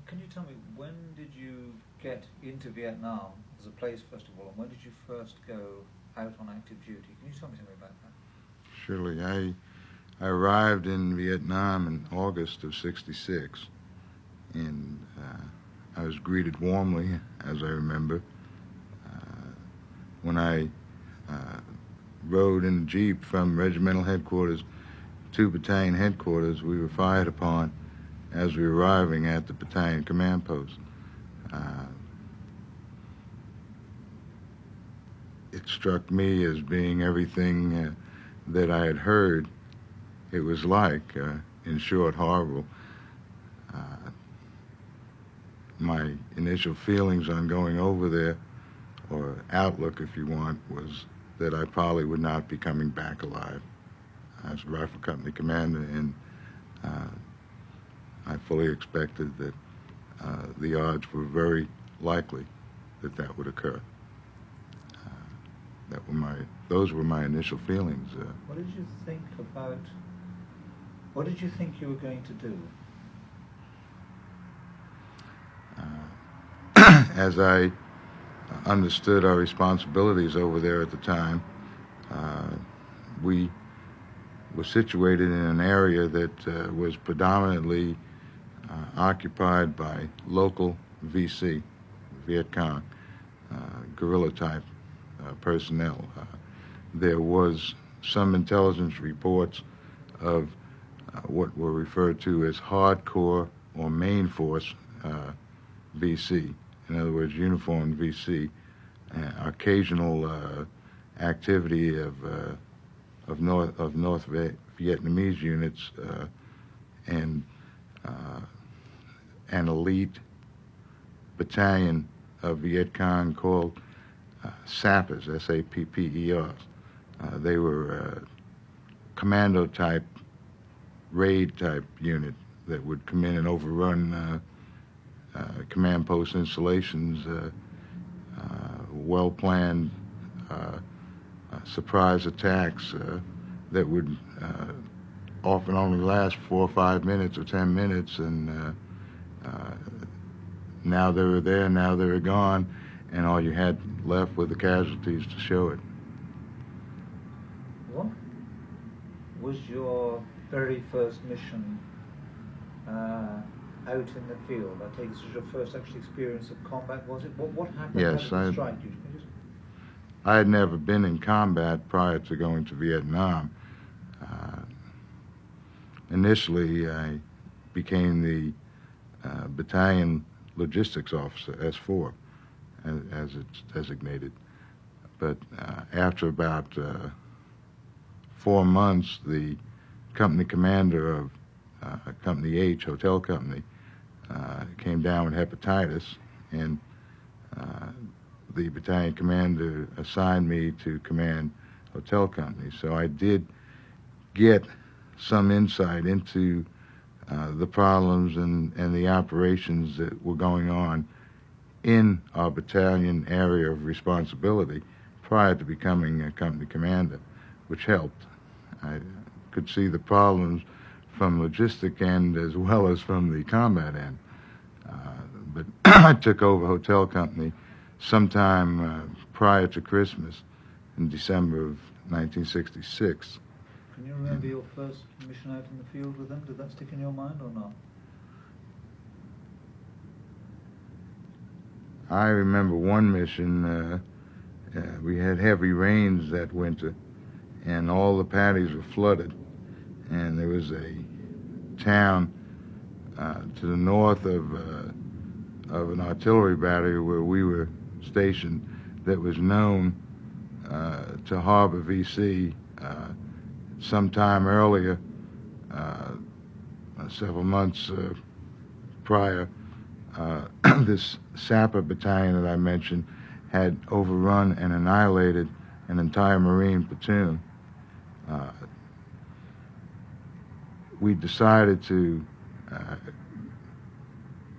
can you tell me, when did you get into Vietnam as a place, first of all, and when did you first go out on active duty? Can you tell me something about that? Surely. I arrived in Vietnam in August of '66, and I was greeted warmly, as I remember. When I rode in a Jeep from regimental headquarters to battalion headquarters, we were fired upon as we were arriving at the battalion command post. It struck me as being everything that I had heard it was like, in short, horrible. My initial feelings on going over there, or outlook if you want, was that I probably would not be coming back alive as a rifle company commander, and I fully expected that the odds were very likely that that would occur. Those were my initial feelings. What did you think about, what did you think you were going to do? As I understood our responsibilities over there at the time, we were situated in an area that was predominantly occupied by local VC, Viet Cong, guerrilla-type personnel. There was some intelligence reports of what were referred to as hardcore or main force VC, in other words, uniformed VC, occasional activity of North Vietnamese units, and an elite battalion of Viet Cong called Sappers, S-A-P-P-E-R. They were commando-type, raid-type unit that would come in and overrun command post installations, well-planned surprise attacks that would often only last 4 or 5 minutes or 10 minutes, and now they were there, now they were gone, and all you had left were the casualties to show it. What was your very first mission out in the field? I take this as your first actual experience of combat, was it? What happened? Yes, How did it strike you? I had never been in combat prior to going to Vietnam. Initially, I became the battalion logistics officer, S4, as it's designated. But after about 4 months, the company commander of Company H, Hotel Company, came down with hepatitis, and the battalion commander assigned me to command Hotel Company. So I did get some insight into the problems and the operations that were going on in our battalion area of responsibility prior to becoming a company commander, which helped. I could see the problems from logistic end as well as from the combat end. But I took over Hotel Company sometime prior to Christmas in December of 1966. Can you remember your first mission out in the field with them? Did that stick in your mind or not? I remember one mission. We had heavy rains that winter, and all the paddies were flooded. And there was a town to the north of an artillery battery where we were stationed that was known to harbor VC. Sometime earlier, several months prior, this Sapper battalion that I mentioned had overrun and annihilated an entire Marine platoon. We decided to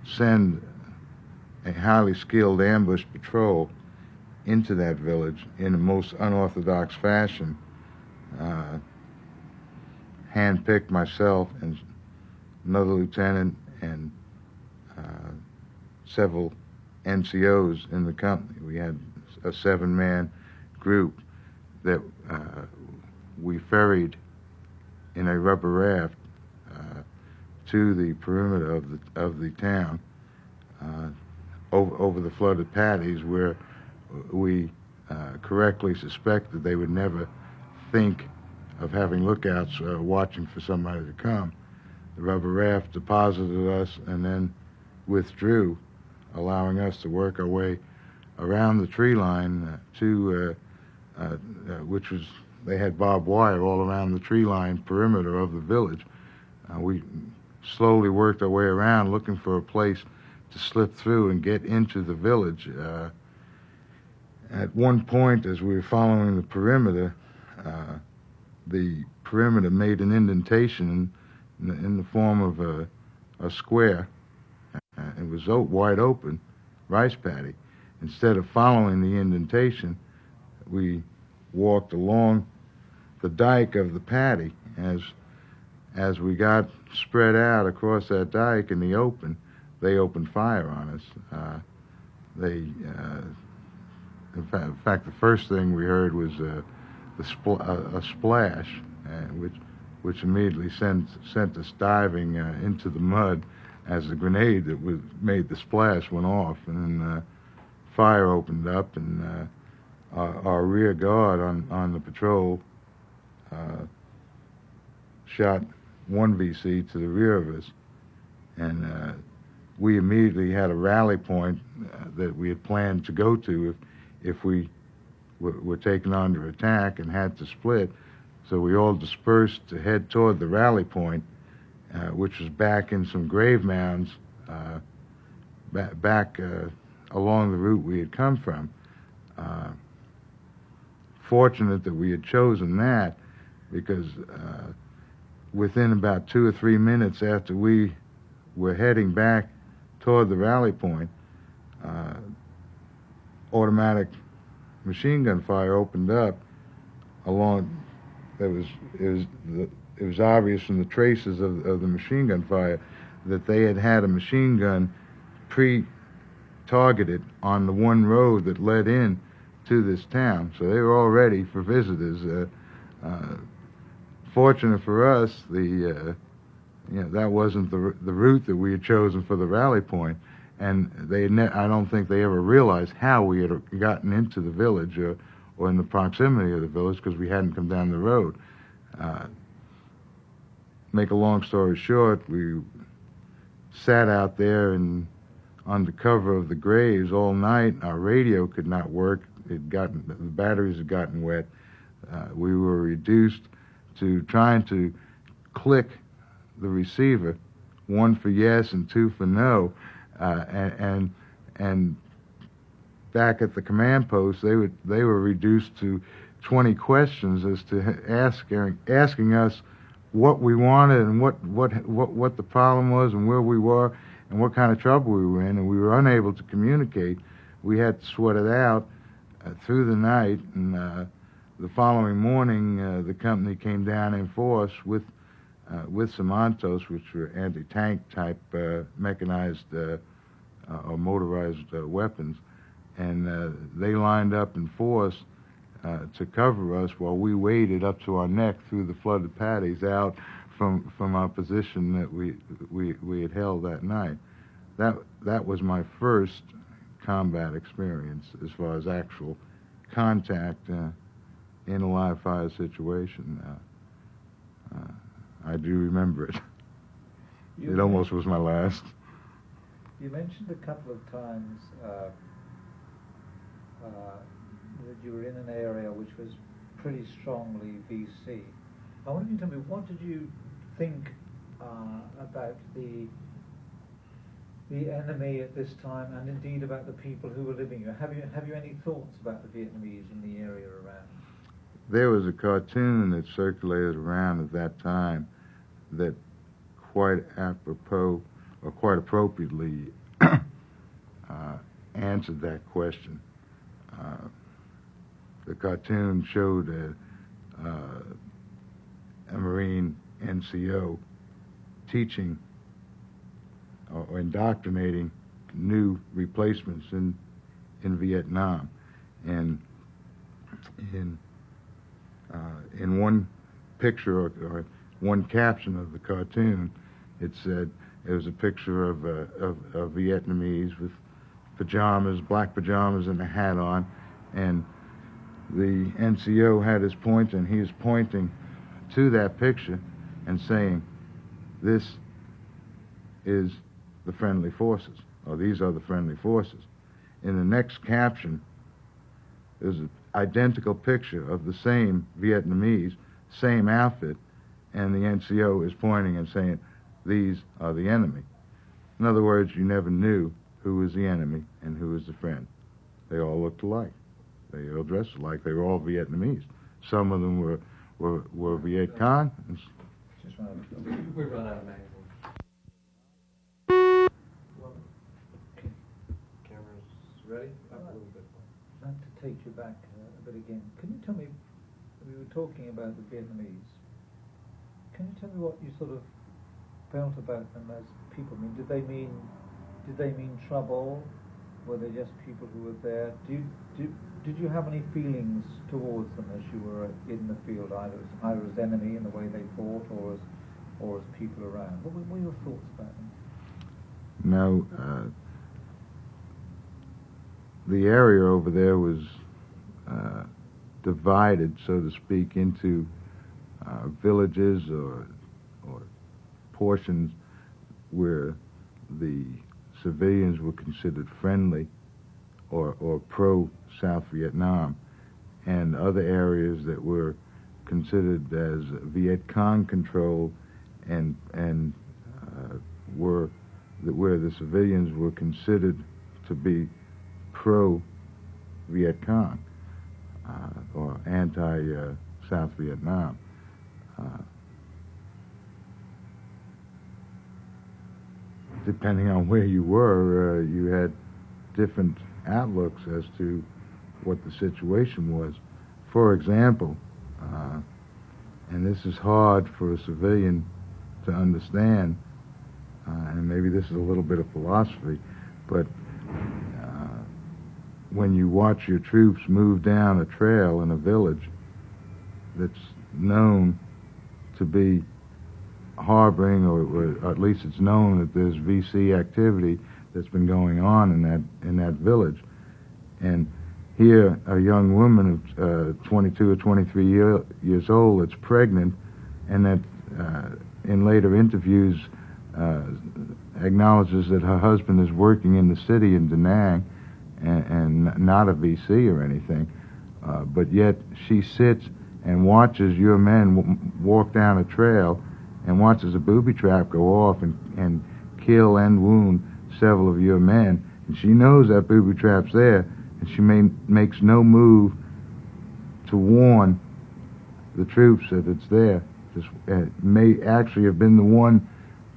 send a highly skilled ambush patrol into that village in the most unorthodox fashion. Handpicked myself and another lieutenant and several NCOs in the company. We had a 7-man group that we ferried in a rubber raft to the perimeter of the town, over the flooded paddies, where we correctly suspected they would never think of having lookouts watching for somebody to come. The rubber raft deposited us and then withdrew, allowing us to work our way around the tree line which was, they had barbed wire all around the tree line perimeter of the village. We slowly worked our way around looking for a place to slip through and get into the village. At one point, as we were following the perimeter made an indentation in the form of a square. It was wide open, rice paddy. Instead of following the indentation, we walked along the dike of the paddy. As we got spread out across that dike in the open, they opened fire on us. In fact, the first thing we heard was a splash, which immediately sent us diving into the mud as the grenade that made the splash went off, and fire opened up, and our rear guard on the patrol shot one VC to the rear of us, and we immediately had a rally point that we had planned to go to if we were taken under attack and had to split. So we all dispersed to head toward the rally point, which was back in some grave mounds back along the route we had come from. Fortunate that we had chosen that, because within about 2 or 3 minutes after we were heading back toward the rally point, automatic machine gun fire opened up along. It was obvious from the traces of the machine gun fire that they had a machine gun pre-targeted on the one road that led in to this town, so they were all ready for visitors. Fortunate for us, that wasn't the route that we had chosen for the rally point, and I don't think they ever realized how we had gotten into the village or in the proximity of the village, because we hadn't come down the road. Make a long story short, we sat out there under cover of the graves all night. Our radio could not work. The batteries had gotten wet. We were reduced to trying to click the receiver, 1 for yes and 2 for no, and back at the command post, they were reduced to 20 questions as to asking us what we wanted and what the problem was and where we were and what kind of trouble we were in, and we were unable to communicate. We had to sweat it out through the night, and the following morning the company came down in force with some Ontos, which were anti-tank type mechanized or motorized weapons, and they lined up in force to cover us while we waded up to our neck through the flooded paddies out from our position that we had held that night. That was my first combat experience as far as actual contact in a live fire situation. I do remember it. It almost was my last. You mentioned a couple of times that you were in an area which was pretty strongly VC. I wonder if you can tell me, what did you think about the enemy at this time, and indeed about the people who were living here? Have you any thoughts about the Vietnamese in the area around? There was a cartoon that circulated around at that time that quite apropos, or quite appropriately, answered that question. The cartoon showed a Marine NCO teaching or indoctrinating new replacements in Vietnam. And in one picture or one caption of the cartoon, it said it was a picture of Vietnamese with pajamas, black pajamas, and a hat on, and the NCO had his pointer, and he was pointing to that picture and saying, "This is the friendly forces," or "These are the friendly forces." In the next caption, there's an identical picture of the same Vietnamese, same outfit, and the NCO is pointing and saying, "These are the enemy." In other words, you never knew who was the enemy and who was the friend. They all looked alike. They all dressed alike. They were all Vietnamese. Some of them were Viet Cong. We run out of magazines. Cameras ready? Up a little bit. I'd like to take you back a bit again. Can you tell me, we were talking about the Vietnamese, can you tell me what you sort of felt about them as people? I mean, did they mean trouble? Were they just people who were there? Did you have any feelings towards them as you were in the field, either as enemy in the way they fought, or as people around? What were your thoughts about them? No, the area over there was divided, so to speak, into villages or portions where the civilians were considered friendly or pro-South Vietnam, and other areas that were considered as Viet Cong controlled and where the civilians were considered to be pro-Viet Cong or anti-South Vietnam. Depending on where you were, you had different outlooks as to what the situation was. For example, and this is hard for a civilian to understand, and maybe this is a little bit of philosophy, but when you watch your troops move down a trail in a village that's known to be harboring, or at least it's known that there's VC activity that's been going on in that village, and here a young woman of 22 or 23 years old that's pregnant, and that in later interviews acknowledges that her husband is working in the city in Da Nang and not a VC or anything, but yet she sits and watches your men walk down a trail and watches a booby trap go off and kill and wound several of your men, and she knows that booby trap's there, and she makes no move to warn the troops that it's there. Just may actually have been the one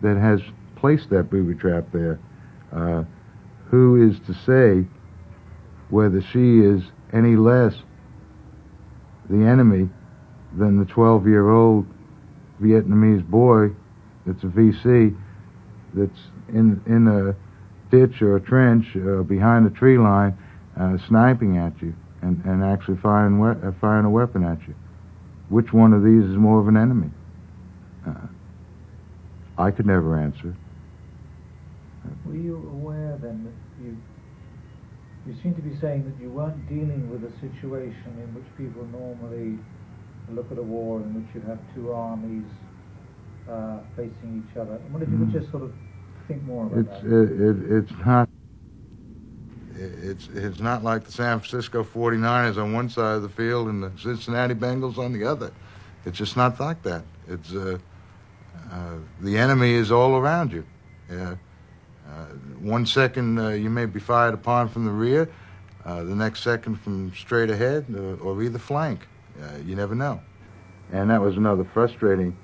that has placed that booby trap there. Who is to say whether she is any less the enemy than the 12-year-old Vietnamese boy that's a VC that's in a ditch or a trench behind a tree line sniping at you and actually firing a weapon at you? Which one of these is more of an enemy? I could never answer. Were you aware then that you seem to be saying that you weren't dealing with a situation in which people normally look at a war in which you have two armies facing each other? I wonder if you could just sort of think more about that. It's not like the San Francisco 49ers on one side of the field and the Cincinnati Bengals on the other. It's just not like that. It's the enemy is all around you. 1 second you may be fired upon from the rear, the next second from straight ahead or either flank. You never know. And that was another frustrating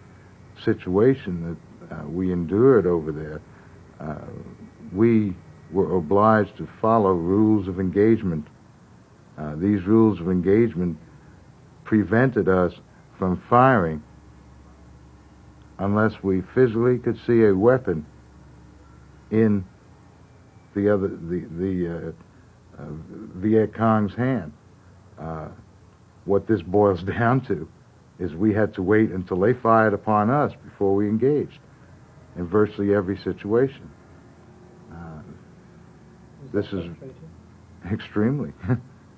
situation that we endured over there. We were obliged to follow rules of engagement. These rules of engagement prevented us from firing unless we physically could see a weapon in the Viet Cong's hand. What this boils down to is we had to wait until they fired upon us before we engaged in virtually every situation. This is extremely.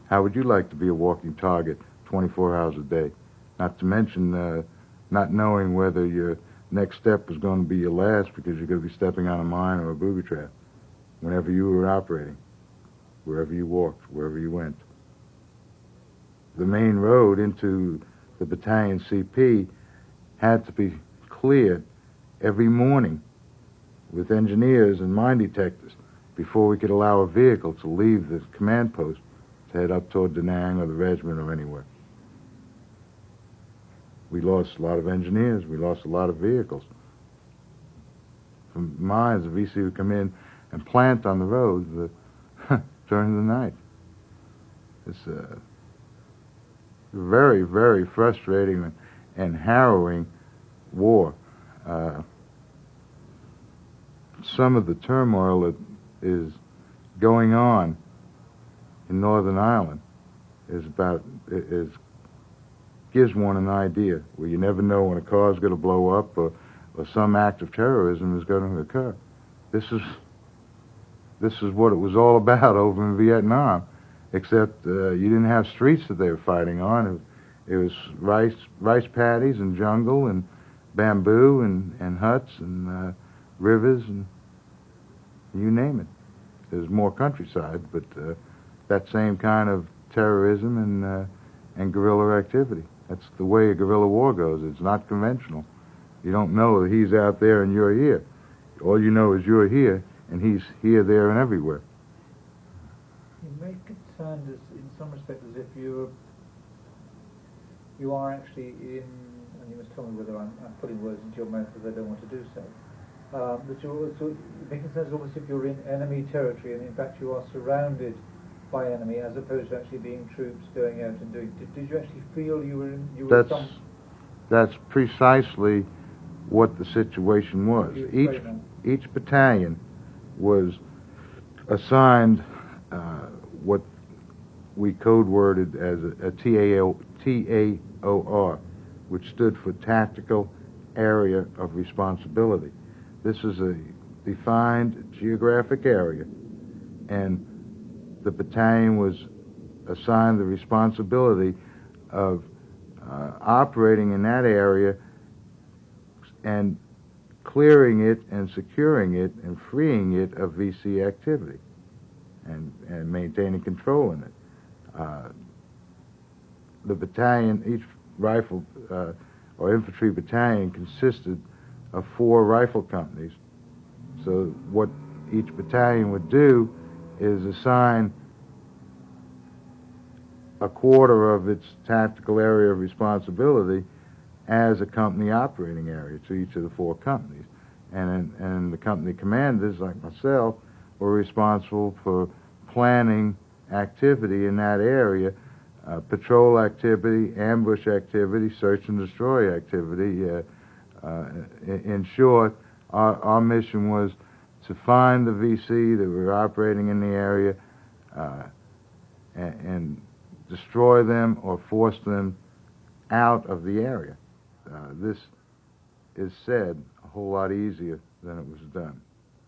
How would you like to be a walking target 24 hours a day? Not to mention not knowing whether your next step was going to be your last because you're going to be stepping on a mine or a booby trap whenever you were operating, wherever you walked, wherever you went. The main road into the battalion CP had to be cleared every morning with engineers and mine detectors before we could allow a vehicle to leave the command post to head up toward Da Nang or the regiment or anywhere. We lost a lot of engineers. We lost a lot of vehicles. From mines, the VC would come in and plant on the roads during the night. It's a very, very frustrating and harrowing war. Some of the turmoil that is going on in Northern Ireland gives one an idea where you never know when a car is going to blow up or some act of terrorism is going to occur. This is what it was all about over in Vietnam, except you didn't have streets that they were fighting on. It was rice paddies and jungle and bamboo and huts and rivers and you name it. There's more countryside, but that same kind of terrorism and guerrilla activity. That's the way a guerrilla war goes. It's not conventional. You don't know that he's out there and you're here. All you know is you're here, and he's here, there, and everywhere. You make it sound, in some respect, as if you are actually in, and you must tell me whether I'm putting words into your mouth because I don't want to do so, that you're also making it sound almost as if you're in enemy territory, and in fact you are surrounded by enemy, as opposed to actually being troops going out and doing. Did you actually feel you were That's precisely what the situation was. Each battalion was assigned what we code worded as a TAOR, which stood for Tactical Area of Responsibility. This is a defined geographic area, and the battalion was assigned the responsibility of operating in that area and clearing it and securing it and freeing it of VC activity and maintaining control in it. The battalion, each rifle or infantry battalion consisted of 4 rifle companies. So what each battalion would do is assign a quarter of its tactical area of responsibility as a company operating area to each of the 4 companies. And the company commanders, like myself, were responsible for planning activity in that area, patrol activity, ambush activity, search and destroy activity. In short, our mission was to find the VC that were operating in the area and destroy them or force them out of the area. This is said a whole lot easier than it was done.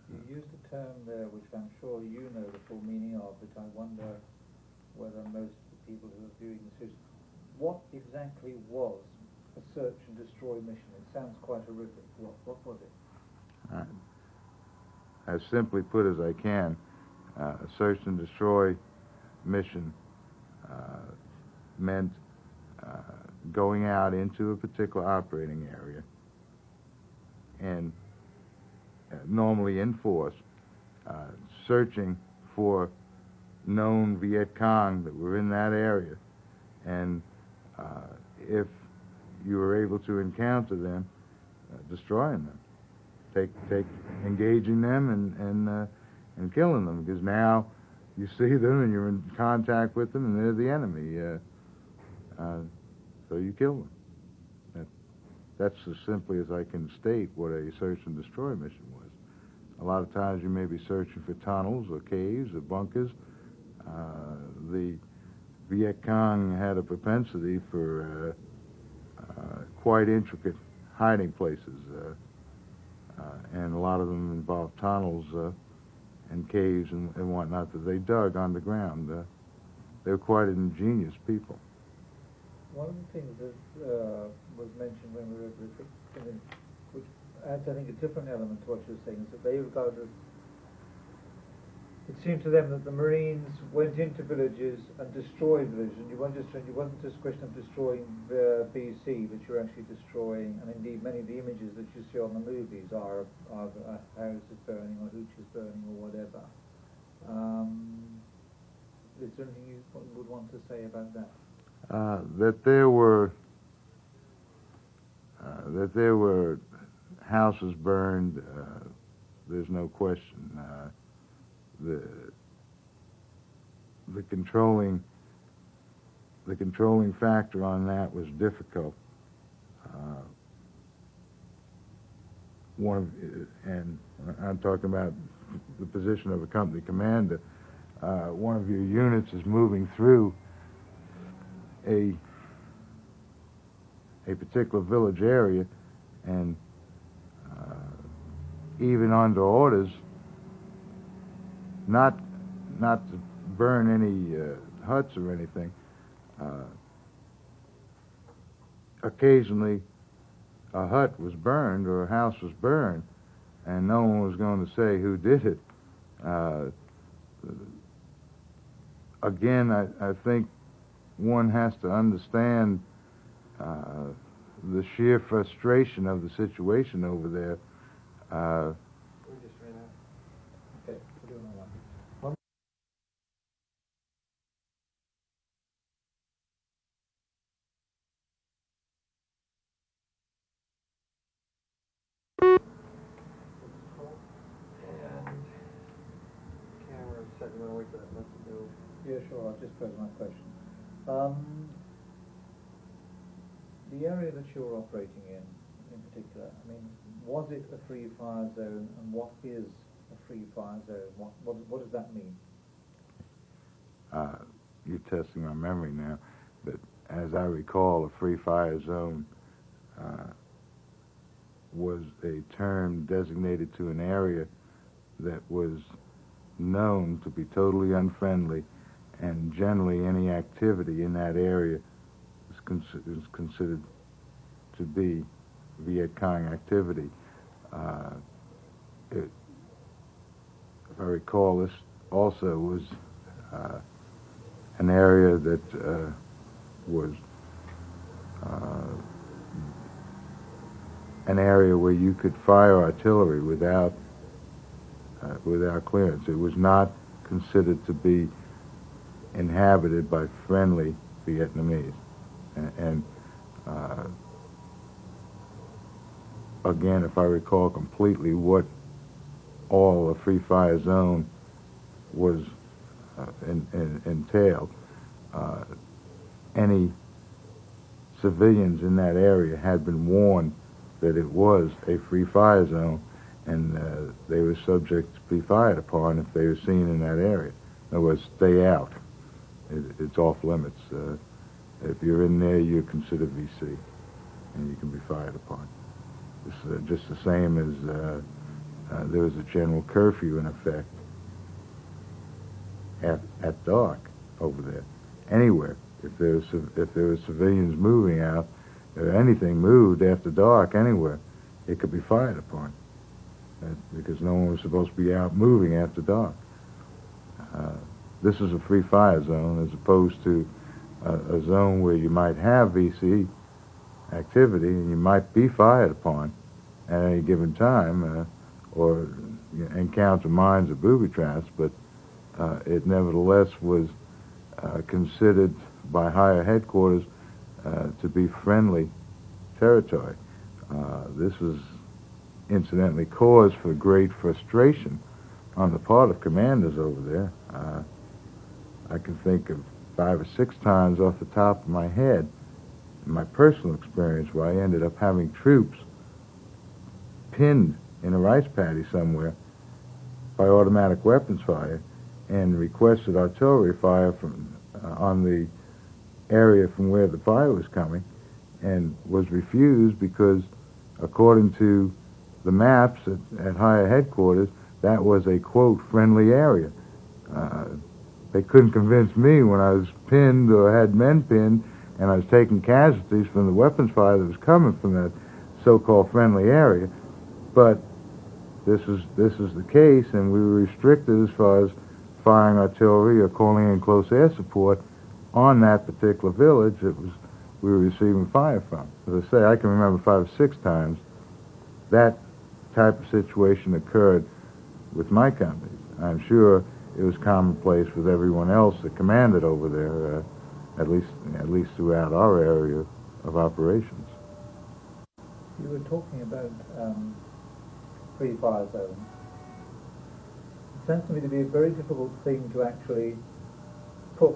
You used a term there which I'm sure you know the full meaning of, but I wonder whether most of the people who are viewing this is, what exactly was a search and destroy mission? It sounds quite horrific. What was it? As simply put as I can, a search and destroy mission meant going out into a particular operating area and normally in force, searching for known Viet Cong that were in that area, and if you were able to encounter them, destroying them, engaging them and killing them, because now you see them and you're in contact with them and they're the enemy. So you kill them. That's as simply as I can state what a search and destroy mission was. A lot of times you may be searching for tunnels or caves or bunkers. The Viet Cong had a propensity for quite intricate hiding places, and a lot of them involved tunnels and caves and whatnot that they dug underground. They were quite ingenious people. One of the things that was mentioned when we read the which adds, I think, a different element to what you were saying, is that they regarded, it seemed to them that the Marines went into villages and destroyed villages, and it wasn't just a question of destroying the BC, but you're actually destroying, and indeed many of the images that you see on the movies are houses burning or hooches burning or whatever. Is there anything you would want to say about that? That there were houses burned, there's no question. The controlling factor on that was difficult. And I'm talking about the position of a company commander. One of your units is moving through a particular village area, and even under orders not to burn any huts or anything, occasionally a hut was burned or a house was burned, and no one was going to say who did it. Again, I think one has to understand the sheer frustration of the situation over there. We just ran out. Okay, we're doing all right. And camera set. You want to wait for that left to go? Yeah, sure. I'll just pose my question. The area that you're operating in particular, I mean, was it a free fire zone, and what is a free fire zone? What does that mean? You're testing my memory now, but as I recall, a free fire zone was a term designated to an area that was known to be totally unfriendly, and generally any activity in that area is considered to be Viet Cong activity. If I recall, this also was an area that was an area where you could fire artillery without clearance. It was not considered to be inhabited by friendly Vietnamese. And again, if I recall completely what all a free fire zone was entailed, any civilians in that area had been warned that it was a free fire zone, and they were subject to be fired upon if they were seen in that area. In other words, stay out. It's off limits. If you're in there, you're considered VC, and you can be fired upon. It's just the same as there was a general curfew in effect at dark over there. Anywhere, if there were civilians moving out, or anything moved after dark anywhere, it could be fired upon, because no one was supposed to be out moving after dark. This is a free fire zone, as opposed to a zone where you might have VC activity and you might be fired upon at any given time, or encounter mines or booby traps, but it nevertheless was considered by higher headquarters to be friendly territory. This was incidentally cause for great frustration on the part of commanders over there. I can think of 5 or 6 times off the top of my head, in my personal experience, where I ended up having troops pinned in a rice paddy somewhere, by automatic weapons fire and requested artillery fire from on the area from where the fire was coming, and was refused because, according to the maps at higher headquarters, that was a, quote, friendly area. They couldn't convince me when I was pinned or had men pinned and I was taking casualties from the weapons fire that was coming from that so-called friendly area. But this is the case, and we were restricted as far as firing artillery or calling in close air support on that particular village that we were receiving fire from. As I say, I can remember 5 or 6 times that type of situation occurred with my company. I'm sure it was commonplace with everyone else that commanded over there, at least throughout our area of operations. You were talking about free fire zones. It sounds to me to be a very difficult thing to actually put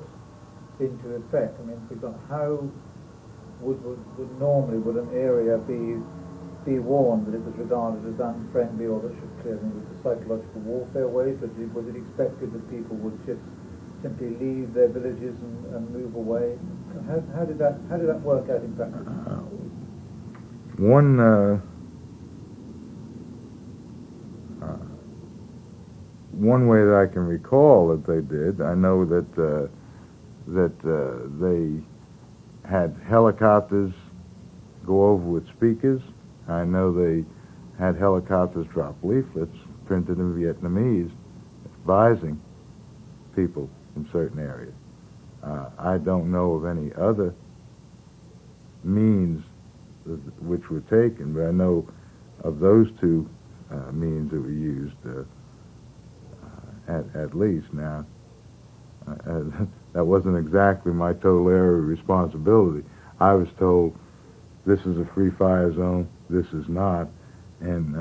into effect. I mean, for example, how would normally an area be warned that it was regarded as unfriendly or that should clear them with the psychological warfare ways? But was it expected that people would just simply leave their villages and move away? How did that work out in practice? One way that I can recall that they did, I know that they had helicopters go over with speakers. I know they had helicopters drop leaflets printed in Vietnamese advising people in certain areas. I don't know of any other means which were taken, but I know of those 2 means that were used at least. Now, that wasn't exactly my total area of responsibility. I was told this is a free fire zone, this is not, and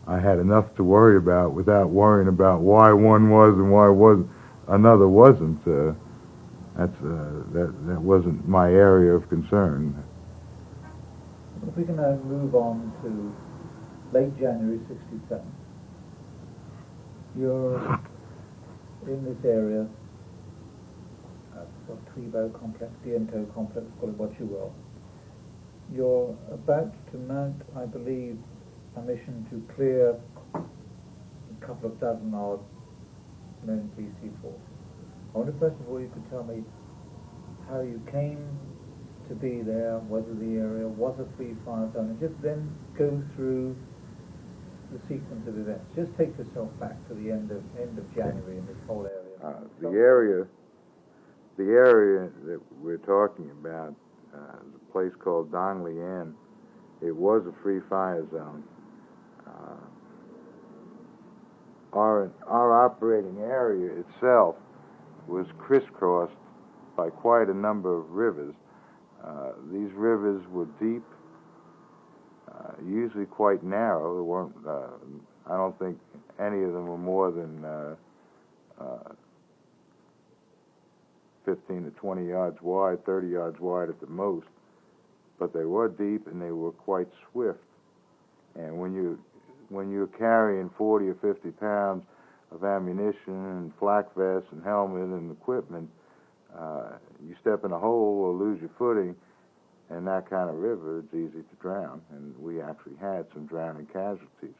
I had enough to worry about without worrying about why one was and why another wasn't. That wasn't my area of concern. If we can now move on to late January '67, you're in this area, the Thuy Bo complex, Dientow complex, call it what you will. You're about to mount, I believe, a mission to clear a couple of dozen odd known BC forces. I wonder, first of all, you could tell me how you came to be there, whether the area was a free fire zone, and just then go through the sequence of events. Just take yourself back to the end of January in this whole area. The area that we're talking about is a place called Dong Lien. It was a free fire zone. Our operating area itself was crisscrossed by quite a number of rivers. These rivers were deep, usually quite narrow. There weren't, I don't think any of them were more than 15 to 20 yards wide, 30 yards wide at the most. But they were deep and they were quite swift. And when you're carrying 40 or 50 pounds of ammunition and flak vests and helmet and equipment, you step in a hole or lose your footing, and that kind of river, it's easy to drown. And we actually had some drowning casualties.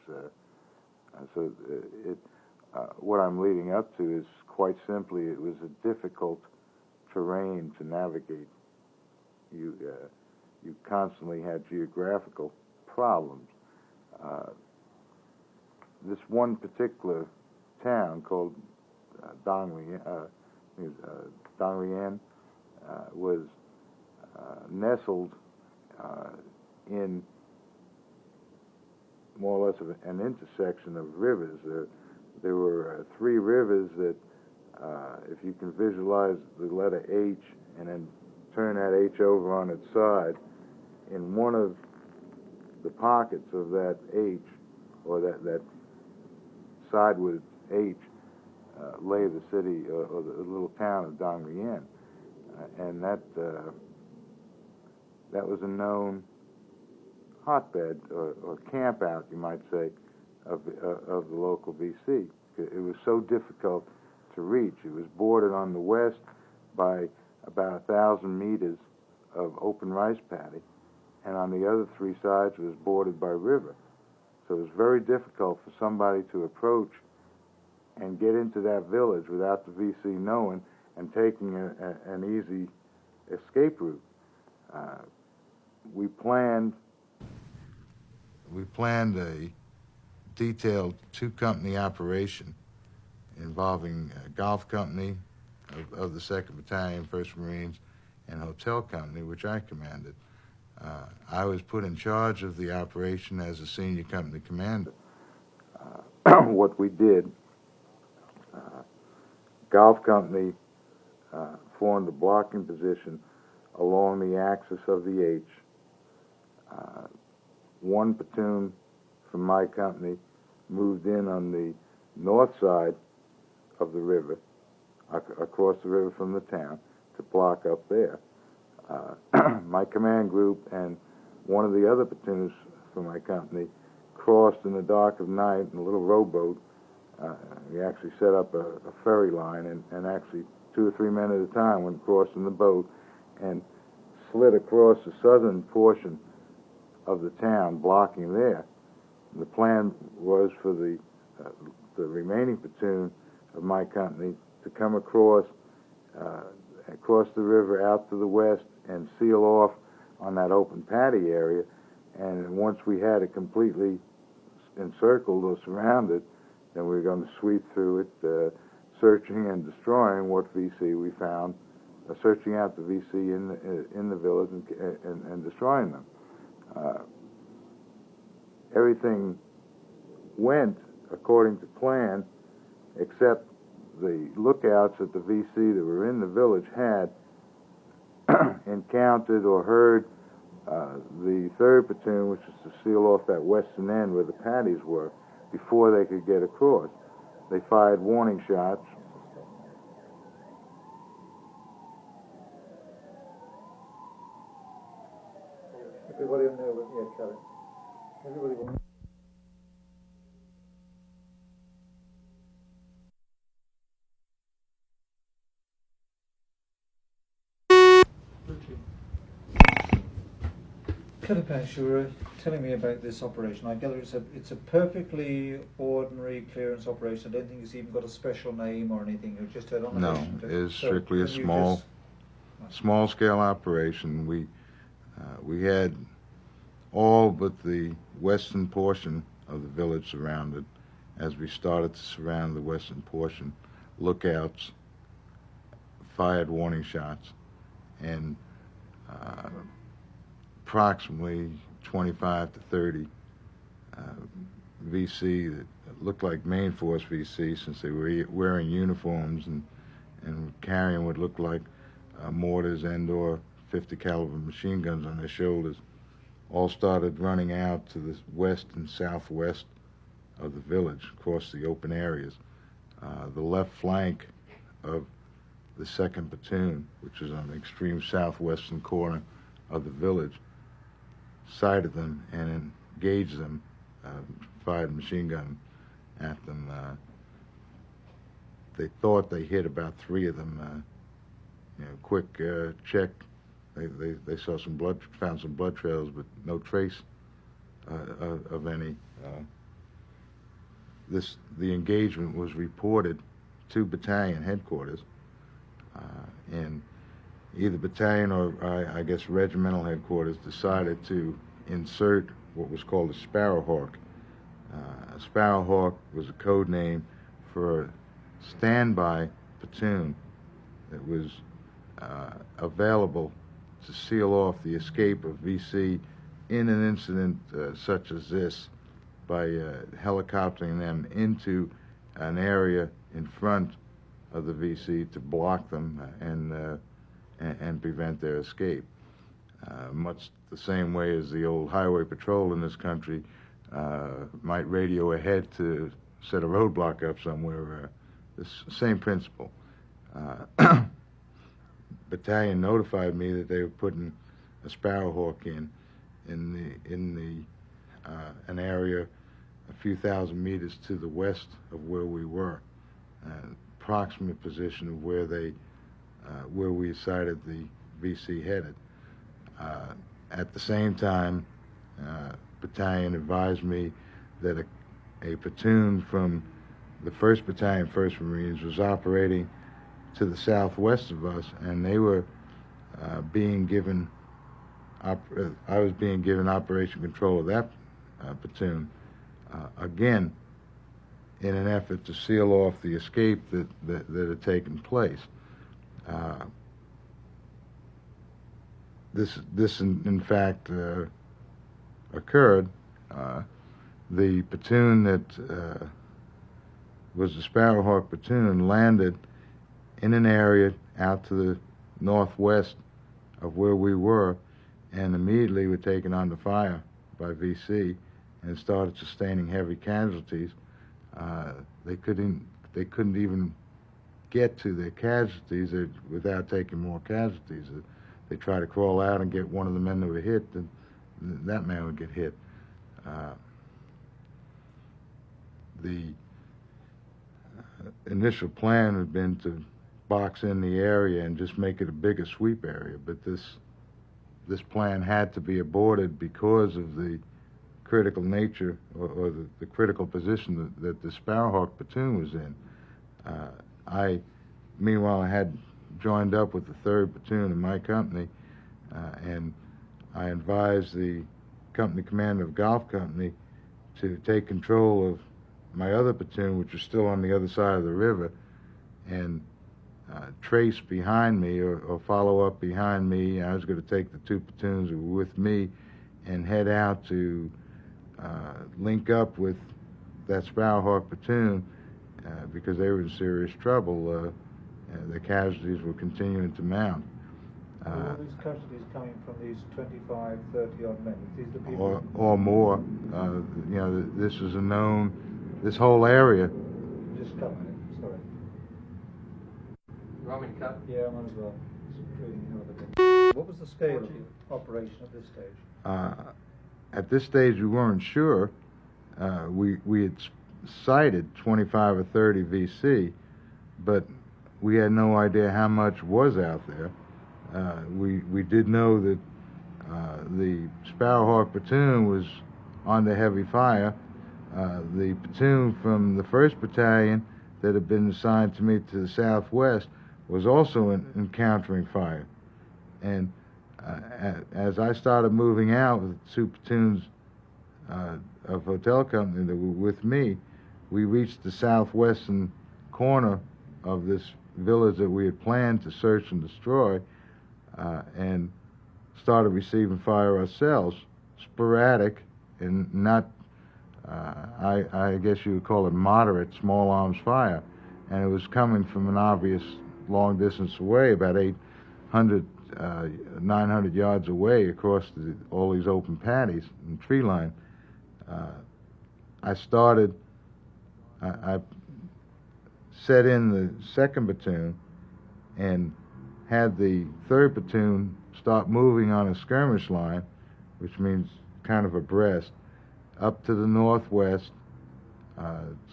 What I'm leading up to is quite simply, it was a difficult terrain to navigate. You constantly had geographical problems. This one particular town called Dong Lien was nestled in more or less of an intersection of rivers. There were 3 rivers that, if you can visualize the letter H and then turn that H over on its side, in one of the pockets of that H, or that sideward H, lay the city or the little town of Dong Lien, and that was a known hotbed or camp out, you might say, of the local BC. It was so difficult to reach. It was bordered on the west by about 1,000 meters of open rice paddy, and on the other three sides it was bordered by river. So it was very difficult for somebody to approach and get into that village without the VC knowing and taking an easy escape route. We planned a detailed two-company operation involving a golf company of the 2nd Battalion, 1st Marines, and hotel company, which I commanded. I was put in charge of the operation as a senior company commander. What we did, golf company formed a blocking position along the axis of the H. One platoon from my company moved in on the north side of the river, across the river from the town, to block up there. My command group and one of the other platoons from my company crossed in the dark of night in a little rowboat. We actually set up a ferry line, and actually 2 or 3 men at a time went across in the boat and slid across the southern portion of the town, blocking there. The plan was for the remaining platoon of my company to come across the river out to the west and seal off on that open paddy area. And once we had it completely encircled or surrounded, then we were going to sweep through it, searching and destroying what VC we found, searching out the VC in the village and destroying them. Everything went according to plan, except the lookouts that the VC that were in the village had encountered or heard the 3rd platoon, which is to seal off that western end where the paddies were, before they could get across. They fired warning shots. Everybody will know, yeah, Kelly. Everybody will know. Kelly, you were telling me about this operation. I gather it's a perfectly ordinary clearance operation. I don't think it's even got a special name or anything. It's just an operation. No, it is strictly a small-scale operation. We had all but the western portion of the village surrounded. As we started to surround the western portion, lookouts fired warning shots, and approximately 25 to 30 VC that looked like main force VC, since they were wearing uniforms and carrying what looked like mortars and or 50 caliber machine guns on their shoulders, all started running out to the west and southwest of the village, across the open areas. The left flank of the 2nd platoon, which is on the extreme southwestern corner of the village, sighted them and engaged them, fired a machine gun at them. They thought they hit about 3 of them. Quick check. They saw some blood, found some blood trails, but no trace of any. The engagement was reported to battalion headquarters, and either battalion or I guess regimental headquarters decided to insert what was called a Sparrowhawk. A Sparrowhawk was a code name for a standby platoon that was available to seal off the escape of VC in an incident such as this, by helicoptering them into an area in front of the VC to block them and prevent their escape. Much the same way as the old highway patrol in this country might radio ahead to set a roadblock up somewhere. This same principle. Battalion notified me that they were putting a Sparrowhawk in an area a few thousand meters to the west of where we were, approximate position of where we sighted the VC headed. At the same time, battalion advised me that a platoon from the 1st Battalion, 1st Marines, was operating to the southwest of us, and they were being given, I was being given operation control of that platoon, again, in an effort to seal off the escape that had taken place. This in fact occurred. The platoon that was the Sparrowhawk platoon landed in an area out to the northwest of where we were, and immediately were taken under fire by VC and started sustaining heavy casualties. They couldn't even get to their casualties without taking more casualties. They tried to crawl out and get one of the men that were hit, and that man would get hit. The initial plan had been to box in the area and just make it a bigger sweep area, but this plan had to be aborted because of the critical nature or the critical position that the Sparrowhawk platoon was in. Meanwhile, I had joined up with the 3rd platoon in my company, and I advised the company commander of Golf Company to take control of my other platoon, which was still on the other side of the river, and trace behind me or follow up behind me. I was going to take the 2 platoons that were with me and head out to link up with that Sparrowhawk platoon because they were in serious trouble. The casualties were continuing to mount. All these casualties coming from these 25, 30 odd men? These the people or more. You know, this is a known, this whole area. Just cut it, sorry. You want me to cut? Yeah, I might as well. It's really another bit. What was the scale of the operation at this stage? At this stage, we weren't sure. We had cited 25 or 30 VC, but we had no idea how much was out there. We did know that the Sparrowhawk platoon was under heavy fire. The platoon from the 1st Battalion that had been assigned to me to the southwest was also encountering fire. And as I started moving out with 2 platoons of hotel company that were with me, we reached the southwestern corner of this village that we had planned to search and destroy, and started receiving fire ourselves, sporadic and not, I guess you would call it moderate, small arms fire. And it was coming from an obvious long distance away, about 800, 900 yards away across all these open paddies and tree line. I set in the 2nd platoon and had the 3rd platoon start moving on a skirmish line, which means kind of abreast, up to the northwest.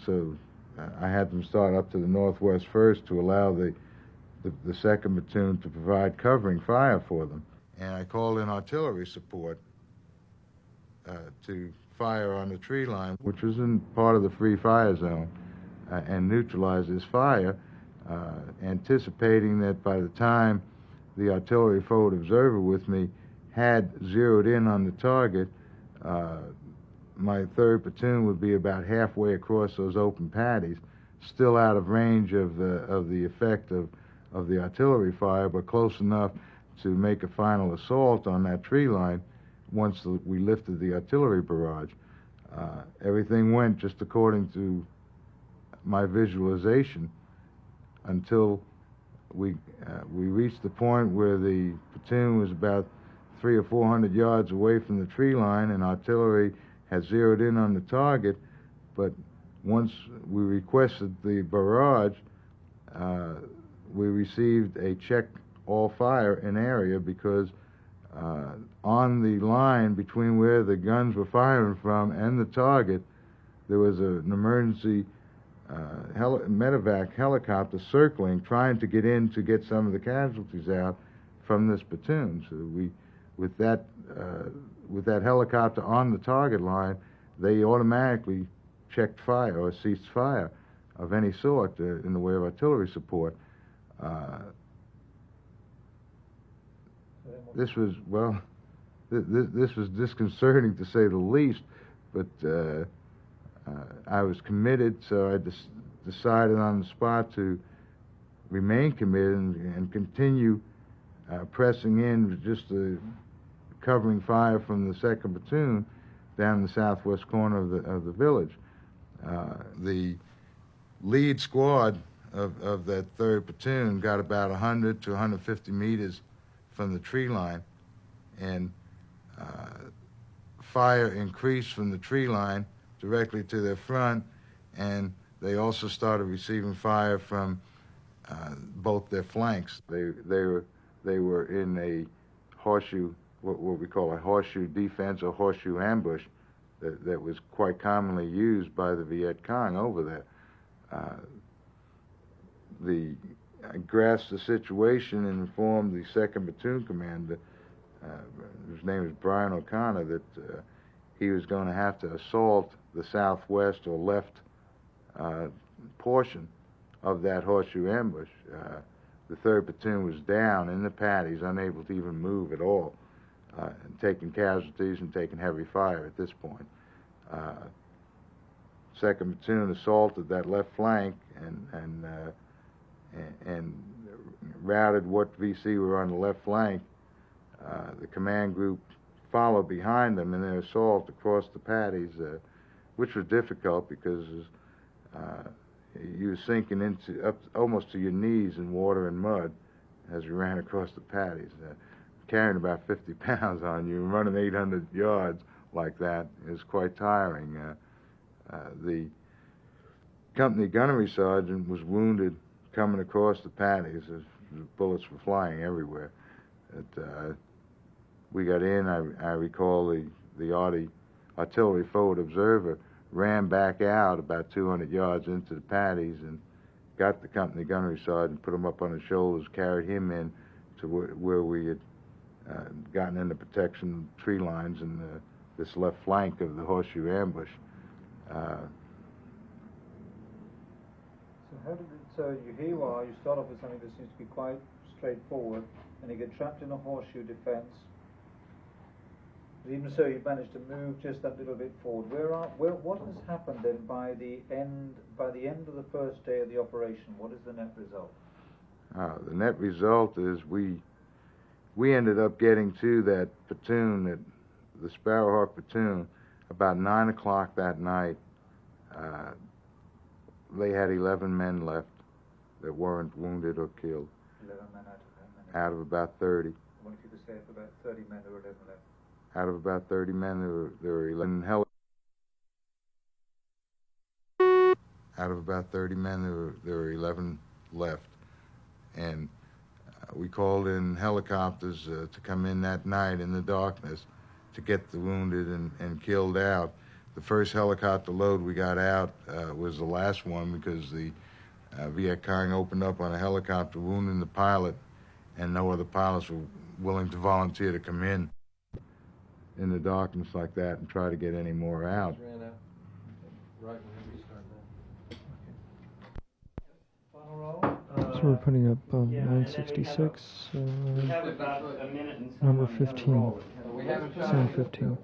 So I had them start up to the northwest first to allow the 2nd platoon to provide covering fire for them. And I called in artillery support to fire on the tree line, which was in part of the free fire zone, and neutralize this fire, anticipating that by the time the artillery forward observer with me had zeroed in on the target, my 3rd platoon would be about halfway across those open paddies, still out of range of the effect of the artillery fire, but close enough to make a final assault on that tree line once we lifted the artillery barrage. Everything went just according to my visualization until we reached the point where the platoon was about 300 or 400 yards away from the tree line, and artillery had zeroed in on the target. But once we requested the barrage, we received a check all fire in area, because on the line between where the guns were firing from and the target, there was an emergency medevac helicopter circling, trying to get in to get some of the casualties out from this platoon. So we, with that helicopter on the target line, they automatically checked fire or ceased fire of any sort in the way of artillery support. This was, well, this was disconcerting to say the least, but I was committed, so I decided on the spot to remain committed and continue pressing in, just covering fire from the 2nd Platoon down the southwest corner of the village. The lead squad of that 3rd Platoon got about 100 to 150 meters from the tree line, and fire increased from the tree line directly to their front, and they also started receiving fire from both their flanks. They were in a horseshoe, what we call a horseshoe defense or horseshoe ambush, that was quite commonly used by the Viet Cong over there. I grasped the situation and informed the 2nd Platoon commander, whose name is Brian O'Connor, that he was going to have to assault the southwest or left portion of that horseshoe ambush. The 3rd Platoon was down in the paddies, unable to even move at all, and taking casualties and taking heavy fire at this point. 2nd Platoon assaulted that left flank and routed what VC were on the left flank. The command group followed behind them in their assault across the paddies, which was difficult because you were sinking up almost to your knees in water and mud as you ran across the paddies, carrying about 50 pounds on you, running 800 yards like that is quite tiring. The company gunnery sergeant was wounded coming across the paddies as bullets were flying everywhere. We got in. I recall the artillery forward observer ran back out about 200 yards into the paddies and got the company gunnery sergeant, put him up on his shoulders, carried him in to where we had gotten into protection tree lines and this left flank of the horseshoe ambush. So here you are, you start off with something that seems to be quite straightforward, and you get trapped in a horseshoe defense. But even so, you've managed to move just that little bit forward. What has happened then by the end of the first day of the operation? What is the net result? The net result is we ended up getting to that platoon, the Sparrowhawk platoon, about 9 o'clock that night. They had 11 men left that weren't wounded or killed. 11 men out of how many? Out of about 30. What if you could say of about 30 men, there were 11 left? Out of about 30 men, there were 11 Out of about 30 men, there were 11 left. And we called in helicopters to come in that night in the darkness to get the wounded and killed out. The first helicopter load we got out was the last one because the Viet Cong opened up on a helicopter, wounding the pilot, and no other pilots were willing to volunteer to come in the darkness like that and try to get any more out. Ran out right when we started that. So we're putting up 966, We have about a minute and some number on the other 15. roll. Sound 15.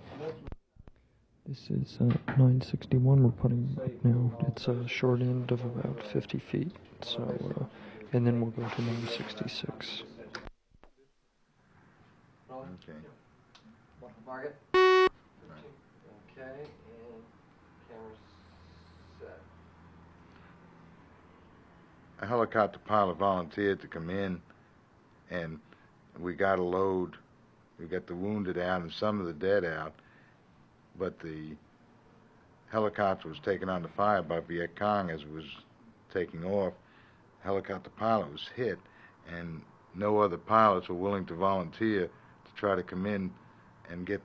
This is 961 we're putting up now. It's a short end of about 50 feet. So, and then we'll go to 966. Okay. Market. Okay, and camera set. A helicopter pilot volunteered to come in, and we got a load. We got the wounded out and some of the dead out, but the helicopter was taken under fire by Viet Cong as it was taking off. The helicopter pilot was hit, and no other pilots were willing to volunteer to try to come in and get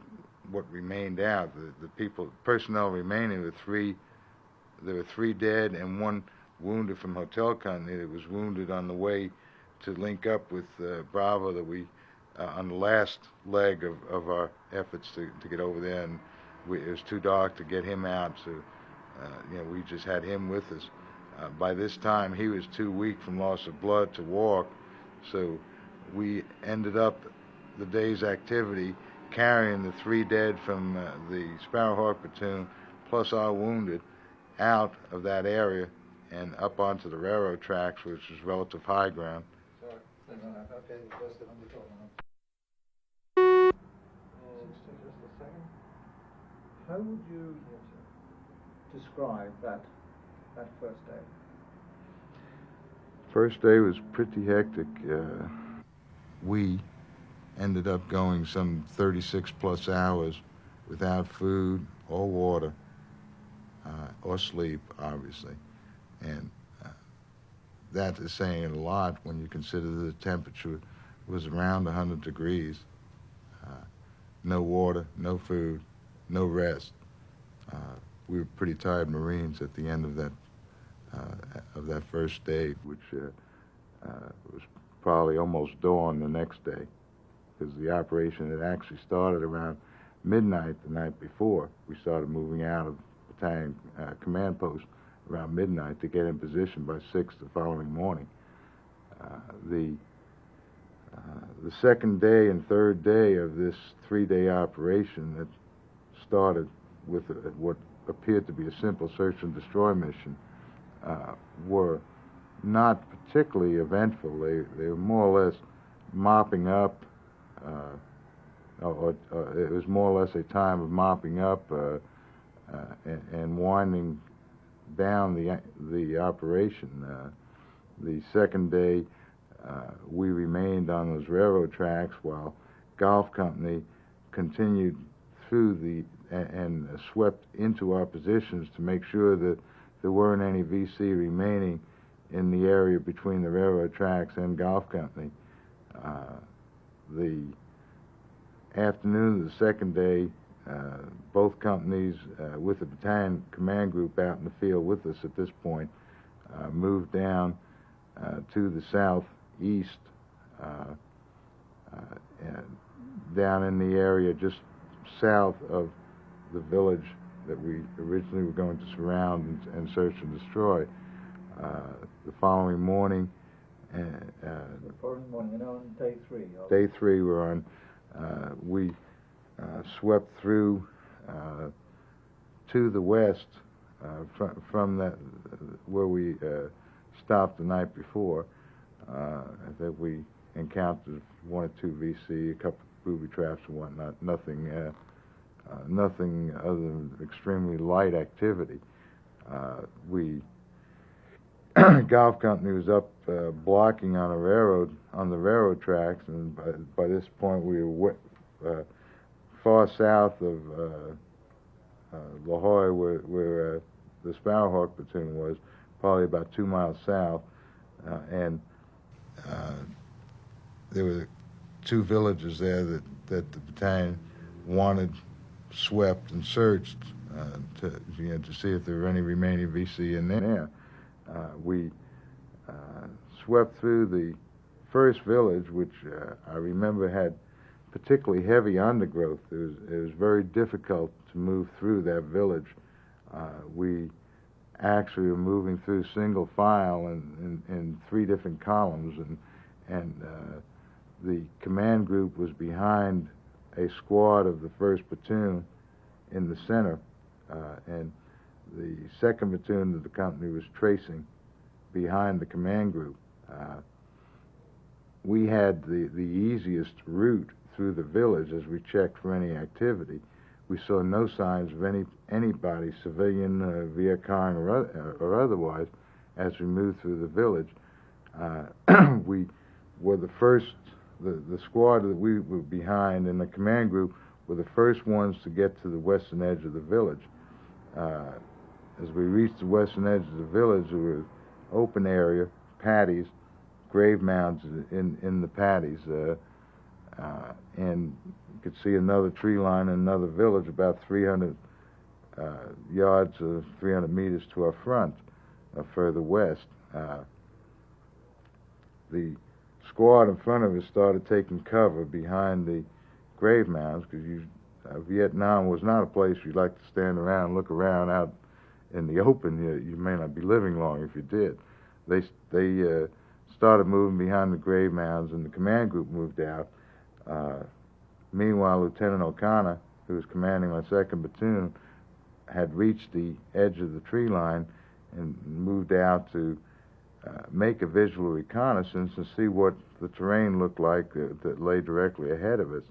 what remained out. The personnel remaining were 3 there were 3 dead and 1 wounded from hotel company that was wounded on the way to link up with Bravo that we, on the last leg of our efforts to get over there, and it was too dark to get him out, so we just had him with us. By this time, he was too weak from loss of blood to walk, so we ended up the day's activity carrying the 3 dead from the Sparrowhawk platoon plus our wounded out of that area and up onto the railroad tracks, which is relative high ground. Sorry. Okay, just on the top now. Just a second. How would you describe that first day? First day was pretty hectic. We ended up going some 36 plus hours without food or water or sleep, obviously. And that is saying a lot when you consider the temperature was around 100 degrees. No water, no food, no rest. We were pretty tired Marines at the end of that first day, which was probably almost dawn the next day, because the operation had actually started around midnight the night before. We started moving out of battalion command post around midnight to get in position by 6 the following morning. The second day and third day of this 3-day operation that started with what appeared to be a simple search and destroy mission were not particularly eventful. They were more or less mopping up, it was more or less a time of mopping up and winding down the operation. The second day, we remained on those railroad tracks while Golf Company continued through and swept into our positions to make sure that there weren't any VC remaining in the area between the railroad tracks and Golf Company. The afternoon of the second day, both companies, with the battalion command group out in the field with us at this point, moved down to the southeast, down in the area just south of the village that we originally were going to surround and search and destroy. The following morning, The following morning, and on day 3. Day 3, we're on. We swept through to the west from that where we stopped the night before. I think we encountered 1 or 2 VC, a couple of booby traps and whatnot. Nothing other than extremely light activity. Golf Company was up blocking on the railroad tracks, and by this point we were far south of La Jolla, where the Sparrowhawk platoon was, probably about 2 miles south, and there were 2 villages there that the battalion wanted swept and searched to see if there were any remaining VC in there. We swept through the first village, which I remember had particularly heavy undergrowth. It was very difficult to move through that village. We actually were moving through single file in 3 different columns, and the command group was behind a squad of the 1st platoon in the center, and the 2nd platoon of the company was tracing behind the command group. We had the easiest route through the village as we checked for any activity. We saw no signs of anybody, civilian, Viet Cong, or otherwise, as we moved through the village. We were the first, the squad that we were behind and the command group were the first ones to get to the western edge of the village. As we reached the western edge of the village, there was open area, paddies, grave mounds in the paddies, and you could see another tree line in another village about 300 yards of 300 meters to our front, further west. The squad in front of us started taking cover behind the grave mounds, because Vietnam was not a place you'd like to stand around and look around out in the open. You may not be living long if you did. They started moving behind the grave mounds, and the command group moved out. Meanwhile, Lieutenant O'Connor, who was commanding my 2nd platoon, had reached the edge of the tree line and moved out to make a visual reconnaissance and see what the terrain looked like that lay directly ahead of us.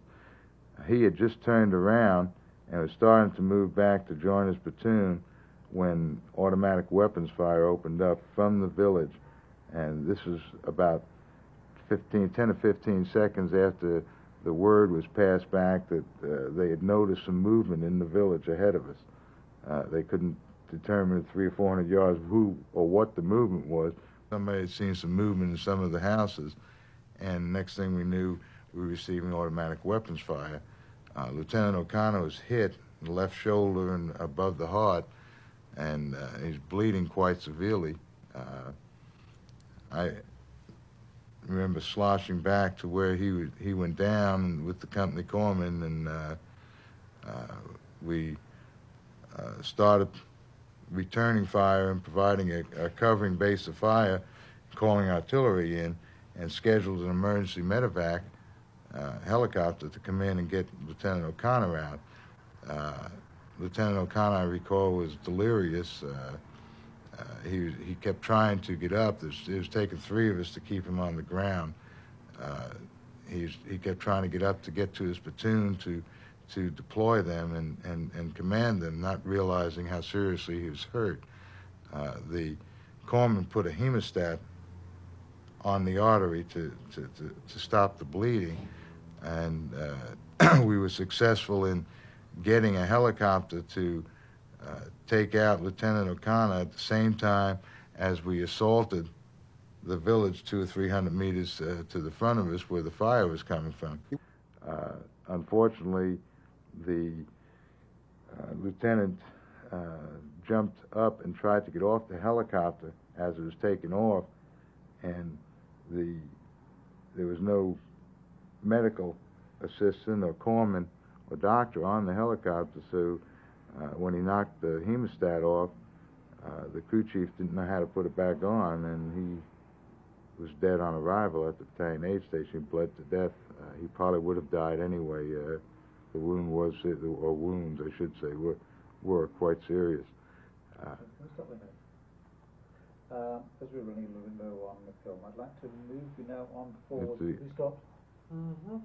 He had just turned around and was starting to move back to join his platoon when automatic weapons fire opened up from the village, and this was about 10 to 15 seconds after the word was passed back that they had noticed some movement in the village ahead of us. They couldn't determine at 300 or 400 yards who or what the movement was. Somebody had seen some movement in some of the houses, and next thing we knew, we were receiving automatic weapons fire. Lieutenant O'Connor was hit in the left shoulder and above the heart, and he's bleeding quite severely. I remember sloshing back to where he went down with the company corpsman, and we started returning fire and providing a covering base of fire, calling artillery in, and scheduled an emergency medevac helicopter to come in and get Lieutenant O'Connor out. Lieutenant O'Connor, I recall, was delirious. He kept trying to get up. It was taking 3 of us to keep him on the ground. He kept trying to get up to get to his platoon to deploy them and command them, not realizing how seriously he was hurt. The corpsman put a hemostat on the artery to stop the bleeding, and we were successful in getting a helicopter to take out Lieutenant O'Connor at the same time as we assaulted the village 200 or 300 meters to the front of us where the fire was coming from. Unfortunately, the lieutenant jumped up and tried to get off the helicopter as it was taking off, and there was no medical assistant or corpsman or doctor on the helicopter, so when he knocked the hemostat off, the crew chief didn't know how to put it back on, and he was dead on arrival at the battalion aid station. He bled to death. He probably would have died anyway. The wound was, or wounds, I should say, were quite serious. Let's stop with that. As we're running a little bit low on the film, I'd like to move you now on forward. Have you stopped? Mm-hmm.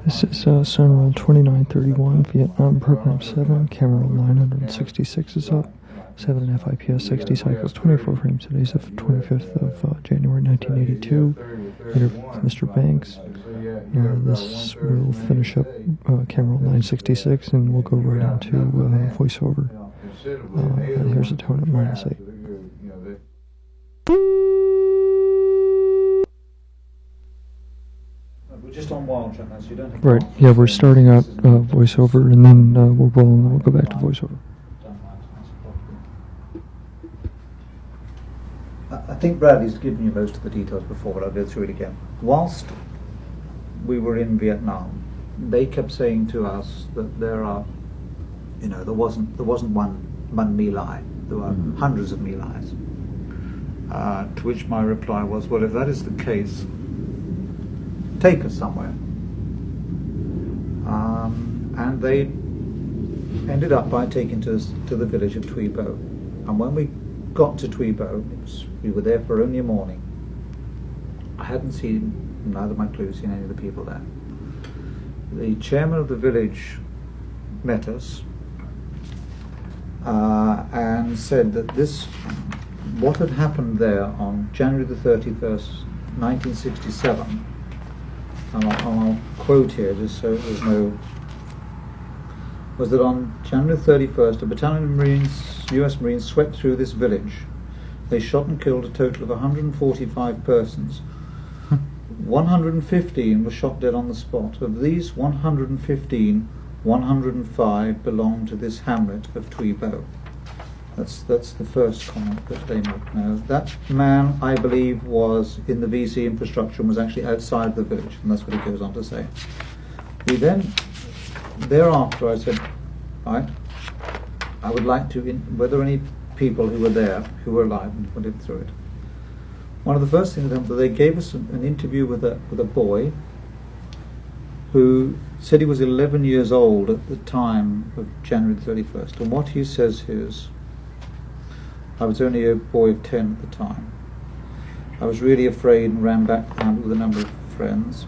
This is Sunroll 2931, Vietnam Program 7, camera roll 966 is up, 7.5 IPS, 60 cycles, 24 frames. Today's the 25th of January 1982. Later, Mr. Banks. This will finish up camera roll 966, and we'll go right on to voiceover. Here's a tone at -8. We're just on wild track now, so you don't have Right, yeah, we're starting out voiceover, and then we'll roll, and then we'll go back to voiceover. I think Bradley's given you most of the details before, but I'll go through it again. Whilst we were in Vietnam, they kept saying to us that there wasn't one My Lai, there were hundreds of My Lais. To which my reply was, well, if that is the case, take us somewhere. And they ended up by taking us to the village of Thuy Bo. And when we got to Thuy Bo, we were there for only a morning. I hadn't seen, neither my crew, seen any of the people there. The chairman of the village met us and said that what had happened there on January the 31st, 1967, and I'll quote here just so there's no, was that on January 31st, a battalion of Marines, US Marines, swept through this village. They shot and killed a total of 145 persons. 115 were shot dead on the spot. Of these 115, 105 belong to this hamlet of Thuy Bo. That's the first comment that they make. Now, that man, I believe, was in the VC infrastructure and was actually outside the village, and that's what he goes on to say. We then, thereafter, I said, right, I would like to, were there any people who were there, who were alive and lived through it? One of the first things that they gave us an interview with a boy who said he was 11 years old at the time of January the 31st. And what he says is, I was only a boy of 10 at the time. I was really afraid and ran back with a number of friends.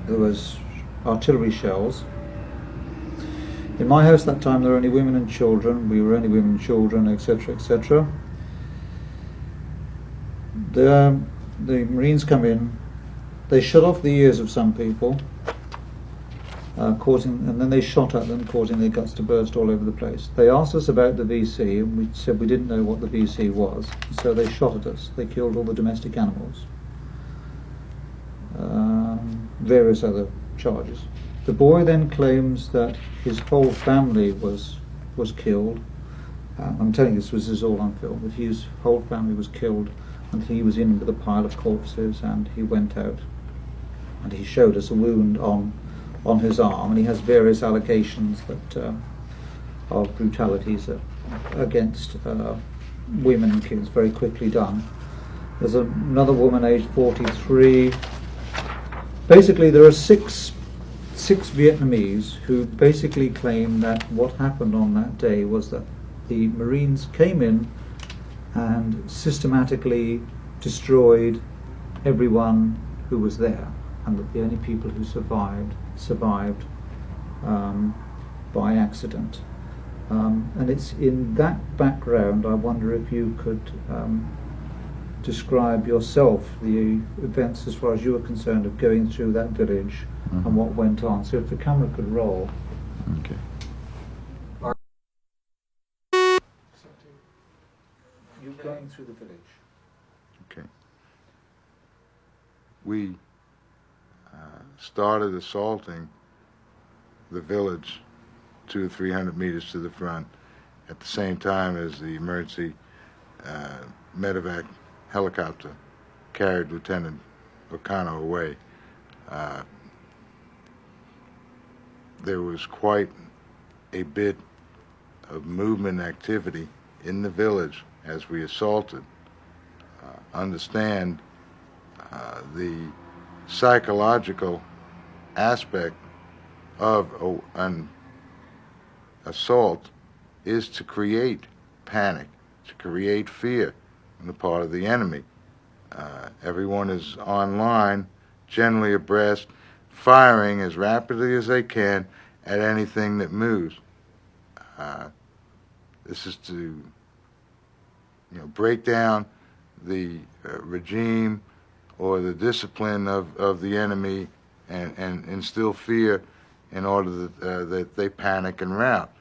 There was artillery shells. In my house that time there were only women and children. We were only women and children, etc., etc. The Marines come in. They shut off the ears of some people, and then they shot at them, causing their guts to burst all over the place. They asked us about the VC, and we said we didn't know what the VC was, so they shot at us. They killed all the domestic animals. Various other charges. The boy then claims that his whole family was killed. I'm telling you, this is all on film. That his whole family was killed, and he was in with a pile of corpses, and he went out, and he showed us a wound on his arm, and he has various allegations that of brutalities against women and kids, very quickly done. There's another woman aged 43. Basically, there are six Vietnamese who basically claim that what happened on that day was that the Marines came in and systematically destroyed everyone who was there, and that the only people who survived by accident. And it's in that background I wonder if you could describe yourself the events as far as you were concerned of going through that village and what went on. So if the camera could roll. Okay. You going through the village. Okay. We started assaulting the village 200 or 300 meters to the front at the same time as the emergency medevac helicopter carried Lieutenant O'Connor away. There was quite a bit of movement activity in the village as we assaulted. Understand the psychological aspect of an assault is to create panic, to create fear on the part of the enemy. Everyone is online, generally abreast, firing as rapidly as they can at anything that moves. This is to, break down the regime or the discipline of the enemy and instill fear in order that they panic and rout.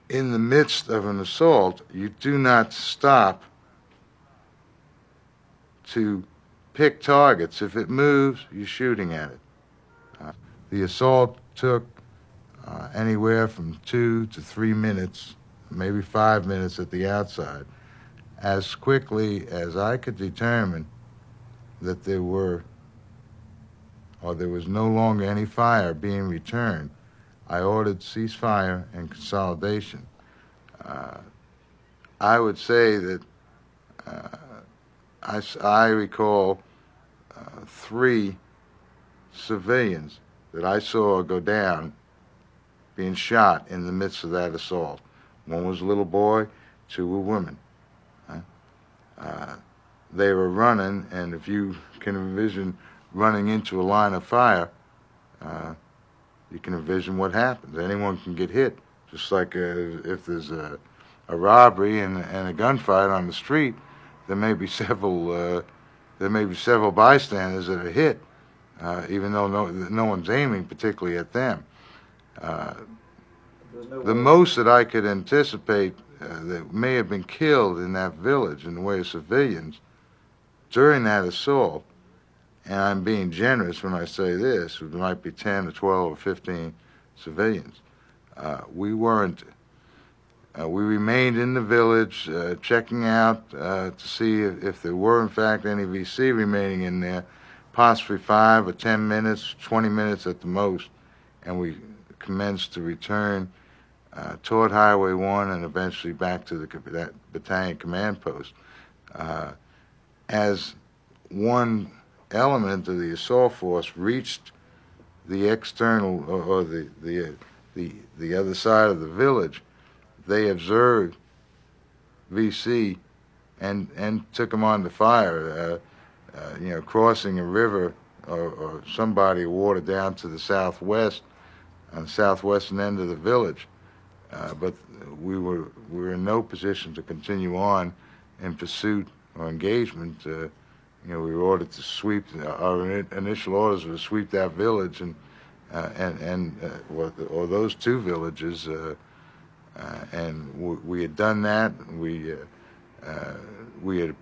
In the midst of an assault, you do not stop to pick targets. If it moves, you're shooting at it. The assault took anywhere from 2 to 3 minutes, maybe 5 minutes at the outside. As quickly as I could determine that there was no longer any fire being returned, I ordered ceasefire and consolidation. I would say that I recall 3 civilians that I saw go down being shot in the midst of that assault. One was a little boy, 2 were women. They were running, and if you can envision running into a line of fire, you can envision what happens. Anyone can get hit, just like if there's a robbery and a gunfight on the street, there may be several bystanders that are hit, even though no one's aiming particularly at them. The most that I could anticipate that may have been killed in that village in the way of civilians during that assault, and I'm being generous when I say this, there might be 10 or 12 or 15 civilians. We weren't. We remained in the village, checking out to see if there were, in fact, any VC remaining in there, possibly 5 or 10 minutes, 20 minutes at the most, and we commenced to return toward Highway 1 and eventually back to that battalion command post. As one element of the assault force reached the external or the other side of the village, they observed VC and took them on to fire. Crossing a river or some body of water down to the southwest, on the southwestern end of the village. But we were in no position to continue on in pursuit or engagement. We were ordered to sweep. Our initial orders were to sweep that village or those two villages, and we had done that. We had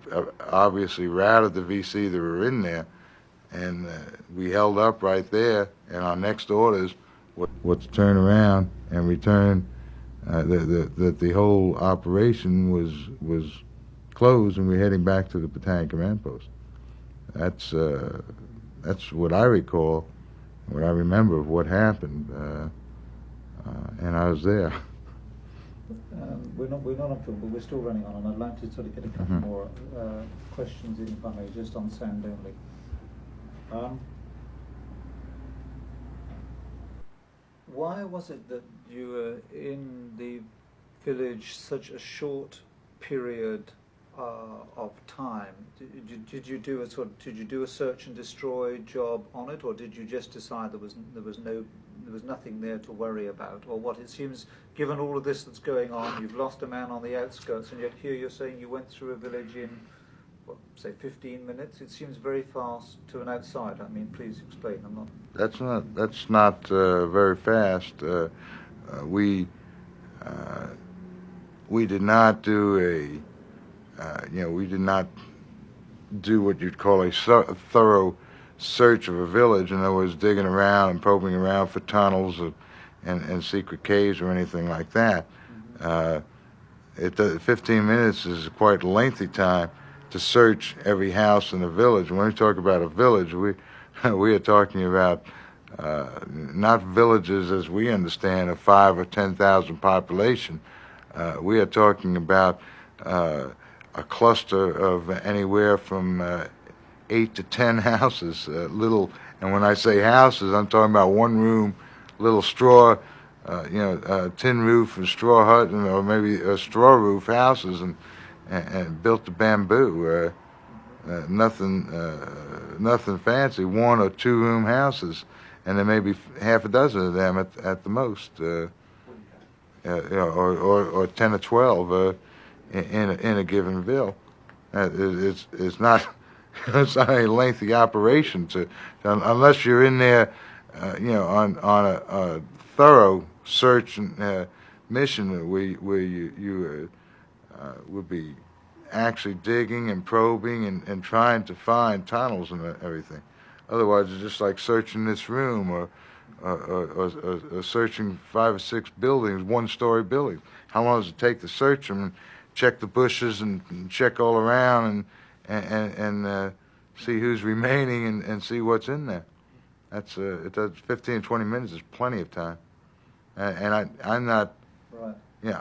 obviously routed the VC that were in there, and we held up right there. And our next orders were to turn around and return. That the whole operation was closed, and we're heading back to the battalion command post. That's what I recall, what I remember of what happened, and I was there. We're not on film, but we're still running on, and I'd like to sort of get a couple more questions in, if I may, just on sound only. Why was it that you were in the village such a short period of time? Did you do a search and destroy job on it, or did you just decide there was nothing there to worry about, or what? It seems, given all of this that's going on, you've lost a man on the outskirts, and yet here you're saying you went through a village in, say 15 minutes. It seems very fast to an outsider. I mean, please explain. I'm not. That's not very fast. We did not do we did not do what you'd call a thorough search of a village. In other words, digging around and probing around for tunnels and secret caves or anything like that. 15 minutes is quite a lengthy time to search every house in the village. When we talk about a village, we are talking about not villages as we understand of 5,000 or 10,000 population. We are talking about a cluster of anywhere from 8 to 10 houses, little. And when I say houses, I'm talking about one room, little straw, tin roof and straw hut, or maybe a straw roof houses, and built to bamboo. Nothing fancy. 1 or 2 room houses, and there may be half a dozen of them at the most, or 10 or 12 in a given ville. It's not it's not a lengthy operation unless you're in there, on a thorough search and mission where you would be actually digging and probing and trying to find tunnels and everything. Otherwise, it's just like searching this room or searching 5 or 6 buildings, 1-story buildings. How long does it take to search them and check the bushes and check all around and see who's remaining and see what's in there? It does 15, 20 minutes is plenty of time. And I'm not. Right. Yeah,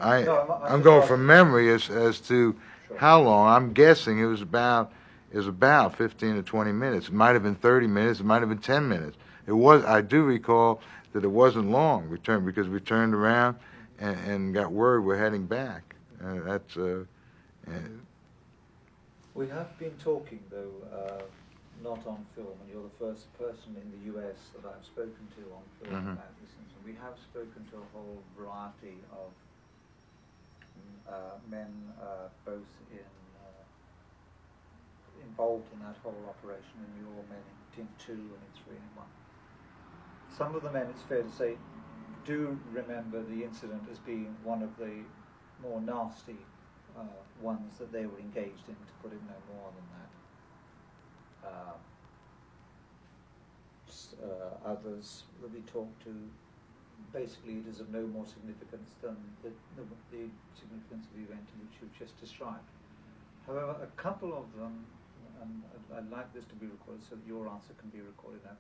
I'm going from memory as to how long. I'm guessing it was about 15 to 20 minutes. It might have been 30 minutes. It might have been 10 minutes. I do recall that it wasn't long. Because we turned around and got word we're heading back. We have been talking, though, not on film, and you're the first person in the US that I've spoken to on film about this. And we have spoken to a whole variety of men, both involved in that whole operation, and your men in Team 2 and in 3 and 1. Some of the men, it's fair to say, do remember the incident as being one of the more nasty ones that they were engaged in, to put it no more than that. others that we talked to, basically it is of no more significance than the significance of the event in which you've just described. However, a couple of them, and I'd like this to be recorded so that your answer can be recorded now,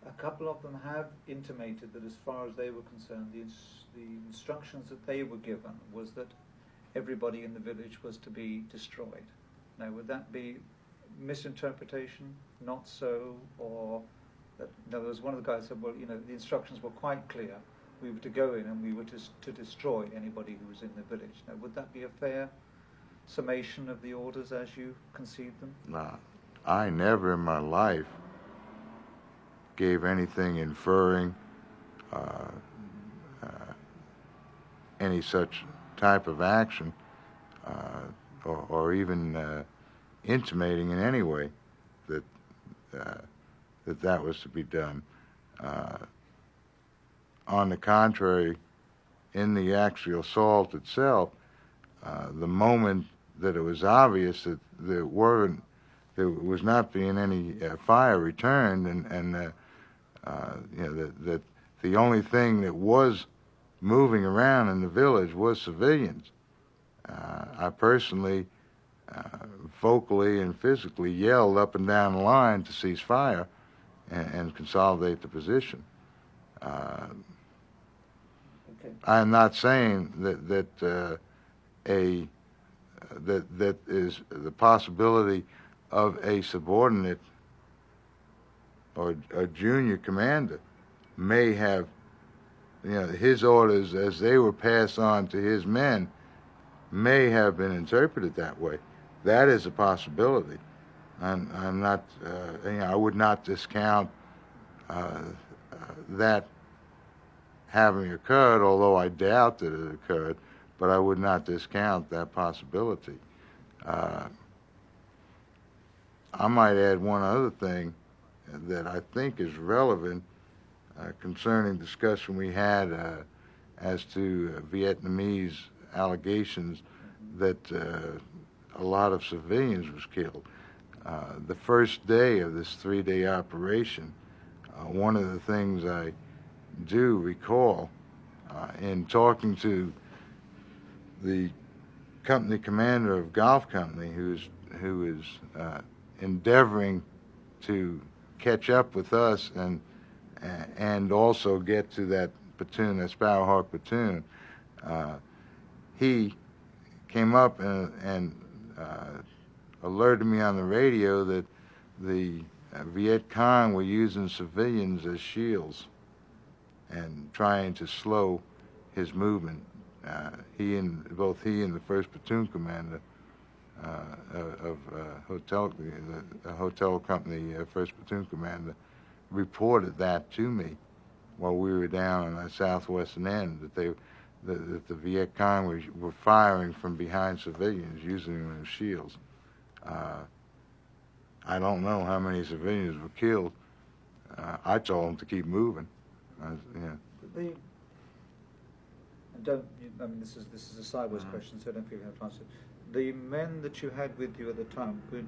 a couple of them have intimated that as far as they were concerned, the instructions that they were given was that everybody in the village was to be destroyed. Now, would that be misinterpretation, not so, or that, in other words, one of the guys said, well, you know, the instructions were quite clear. We were to go in and we were to destroy anybody who was in the village. Now, would that be a fair summation of the orders as you conceived them? No, I never in my life gave anything inferring any such type of action, or even intimating in any way that that was to be done. On the contrary, in the actual assault itself, the moment that it was obvious that there was not being any fire returned, and you know, that the only thing that was moving around in the village was civilians, I personally, vocally and physically yelled up and down the line to cease fire and consolidate the position. Okay. I am not saying that is the possibility of a subordinate or a junior commander may have, you know, his orders as they were passed on to his men may have been interpreted that way. That is a possibility. I'm not, you know, I would not discount that having occurred, although I doubt that it occurred, but I would not discount that possibility. I might add one other thing that I think is relevant concerning discussion we had as to Vietnamese allegations that a lot of civilians was killed. The first day of this 3-day operation, one of the things I do recall in talking to the company commander of Golf Company, who is endeavoring to catch up with us and also get to that platoon, that Sparrowhawk platoon. He came up and alerted me on the radio that the Viet Cong were using civilians as shields and trying to slow his movement. Both he and the first platoon commander of the hotel company, first platoon commander, reported that to me while we were down on the southwestern end, that the Viet Cong were firing from behind civilians, using them as shields. I don't know how many civilians were killed. I told them to keep moving. Yeah. I mean, this is a sideways question, so I don't feel you have to answer it. The men that you had with you at the time, good,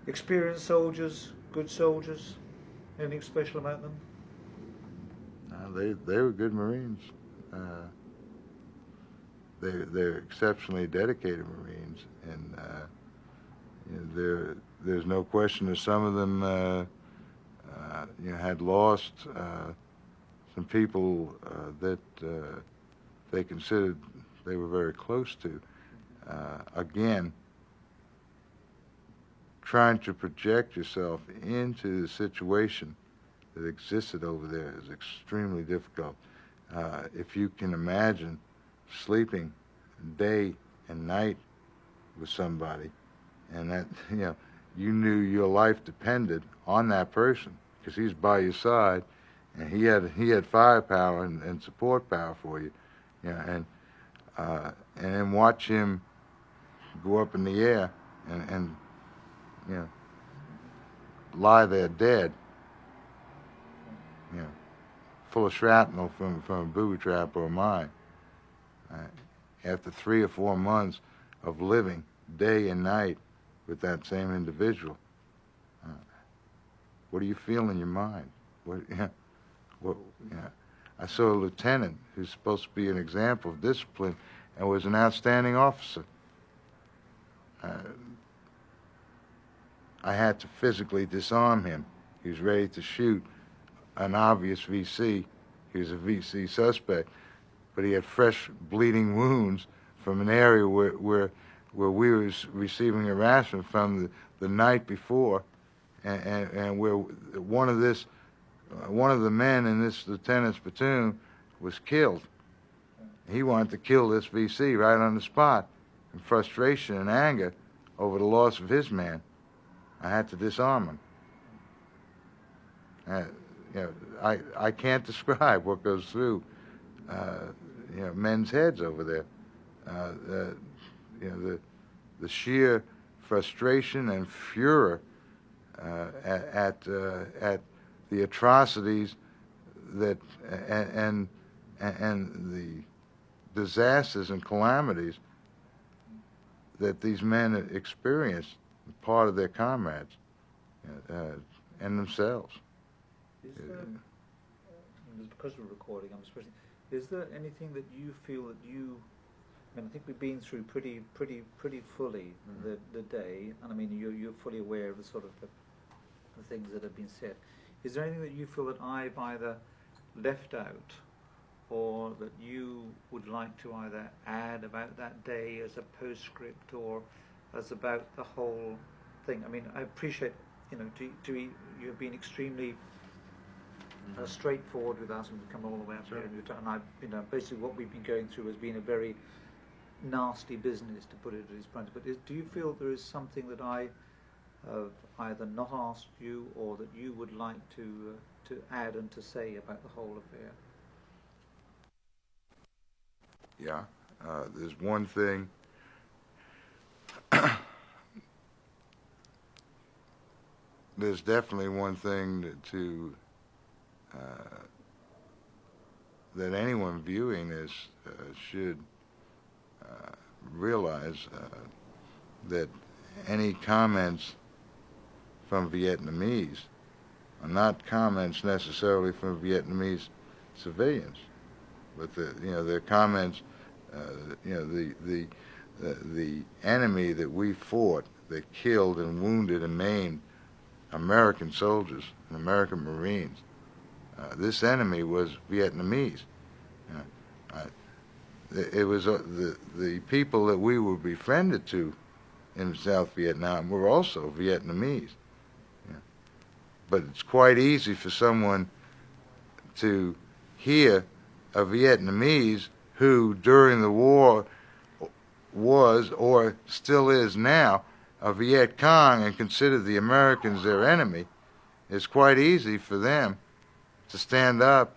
experienced soldiers, good soldiers, anything special about them? They were good Marines. They're exceptionally dedicated Marines, and you know, there's no question that some of them you know, had lost some people that they considered they were very close to. Again, trying to project yourself into the situation that existed over there is extremely difficult. If you can imagine sleeping day and night with somebody, and that, you know, you knew your life depended on that person because he's by your side, and he had firepower and support power for you, you know, and then watch him go up in the air and you know, lie there dead, you know, full of shrapnel from a booby trap or a mine. After 3 or 4 months of living day and night with that same individual, What do you feel in your mind? What, yeah, what, yeah. I saw a lieutenant who's supposed to be an example of discipline and was an outstanding officer. I had to physically disarm him. He was ready to shoot an obvious VC. He was a VC suspect, but he had fresh bleeding wounds from an area where we was receiving harassment from the night before, and where one of the men in this lieutenant's platoon was killed. He wanted to kill this VC right on the spot in frustration and anger over the loss of his man. I had to disarm him. I can't describe what goes through men's heads over there. The sheer frustration and furor at the atrocities that and the disasters and calamities that these men experienced, part of their comrades and themselves. Is there, because we're recording, I'm supposed to, is there anything that you feel that you, I mean, I think we've been through pretty fully the day, and I mean, you're fully aware of the sort of the things that have been said. Is there anything that you feel that I've either left out, or that you would like to either add about that day as a postscript, or as about the whole thing? I mean, I appreciate, you've been extremely straightforward with us, and we've come all the way up here, and basically what we've been going through has been a very nasty business, to put it at its point. But do you feel there is something that I have either not asked you, or that you would like to add and to say about the whole affair? Yeah, there's one thing. There's definitely one thing that anyone viewing this should realize, that any comments from Vietnamese are not comments necessarily from Vietnamese civilians, but their comments. The enemy that we fought, that killed and wounded and maimed American soldiers and American Marines. This enemy was Vietnamese. It was the people that we were befriended to in South Vietnam were also Vietnamese. But it's quite easy for someone to hear a Vietnamese who during the war was, or still is now, a Viet Cong and consider the Americans their enemy. It's quite easy for them to stand up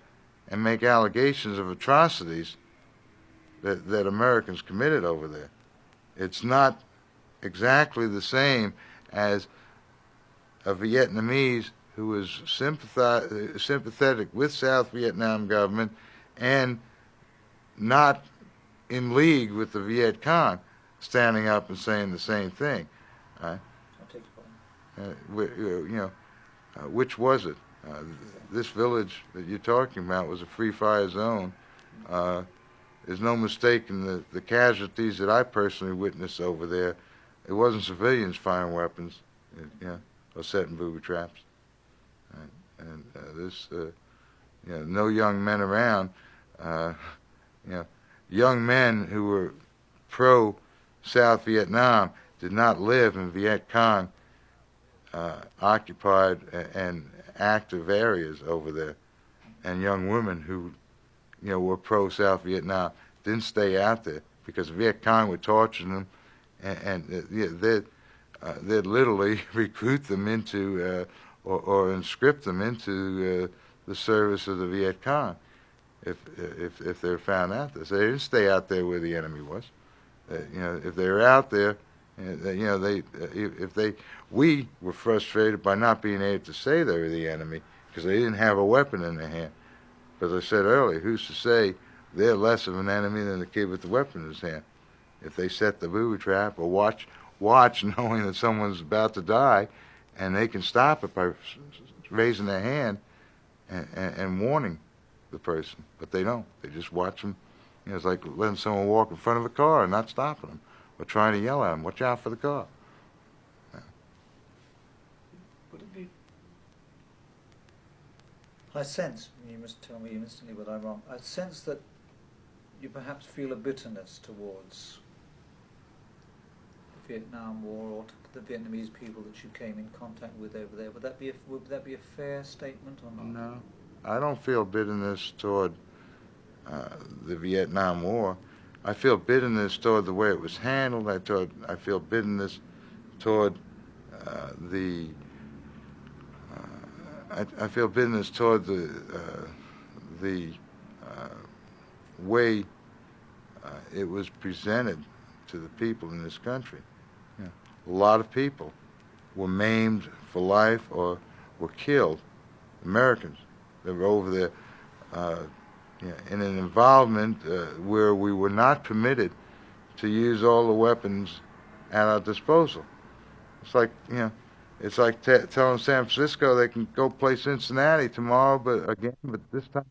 and make allegations of atrocities that Americans committed over there. It's not exactly the same as a Vietnamese who was sympathetic with South Vietnam government and not in league with the Viet Cong, standing up and saying the same thing. Right? Which was it? This village that you're talking about was a free fire zone. There's no mistaking the casualties that I personally witnessed over there. It wasn't civilians firing weapons, or setting booby traps. Right? And no young men around. Young men who were pro-South Vietnam did not live in Viet Cong occupied and active areas over there, and young women who were pro-South Vietnam didn't stay out there because Viet Cong would torture them, and they'd literally recruit them into or inscript them into the service of the Viet Cong if they're found out there. So they didn't stay out there where the enemy was. If they were out there, we were frustrated by not being able to say they were the enemy because they didn't have a weapon in their hand. But as I said earlier, who's to say they're less of an enemy than the kid with the weapon in his hand? If they set the booby trap or watch knowing that someone's about to die, and they can stop it by raising their hand and warning the person, but they don't. They just watch them. You know, it's like letting someone walk in front of a car and not stopping them, or trying to yell at them, "Watch out for the car." Would it be? I sense, you must tell me instantly whether I'm wrong, I sense that you perhaps feel a bitterness towards the Vietnam War or to the Vietnamese people that you came in contact with over there. Would that be a fair statement or not? No, I don't feel bitterness toward the Vietnam War. I feel bitterness toward the way it was handled. I feel bitterness toward I feel bitterness toward the way it was presented to the people in this country. Yeah. A lot of people were maimed for life or were killed. Americans that were over there in an involvement where we were not permitted to use all the weapons at our disposal. It's like, it's like telling San Francisco they can go play Cincinnati tomorrow, but this time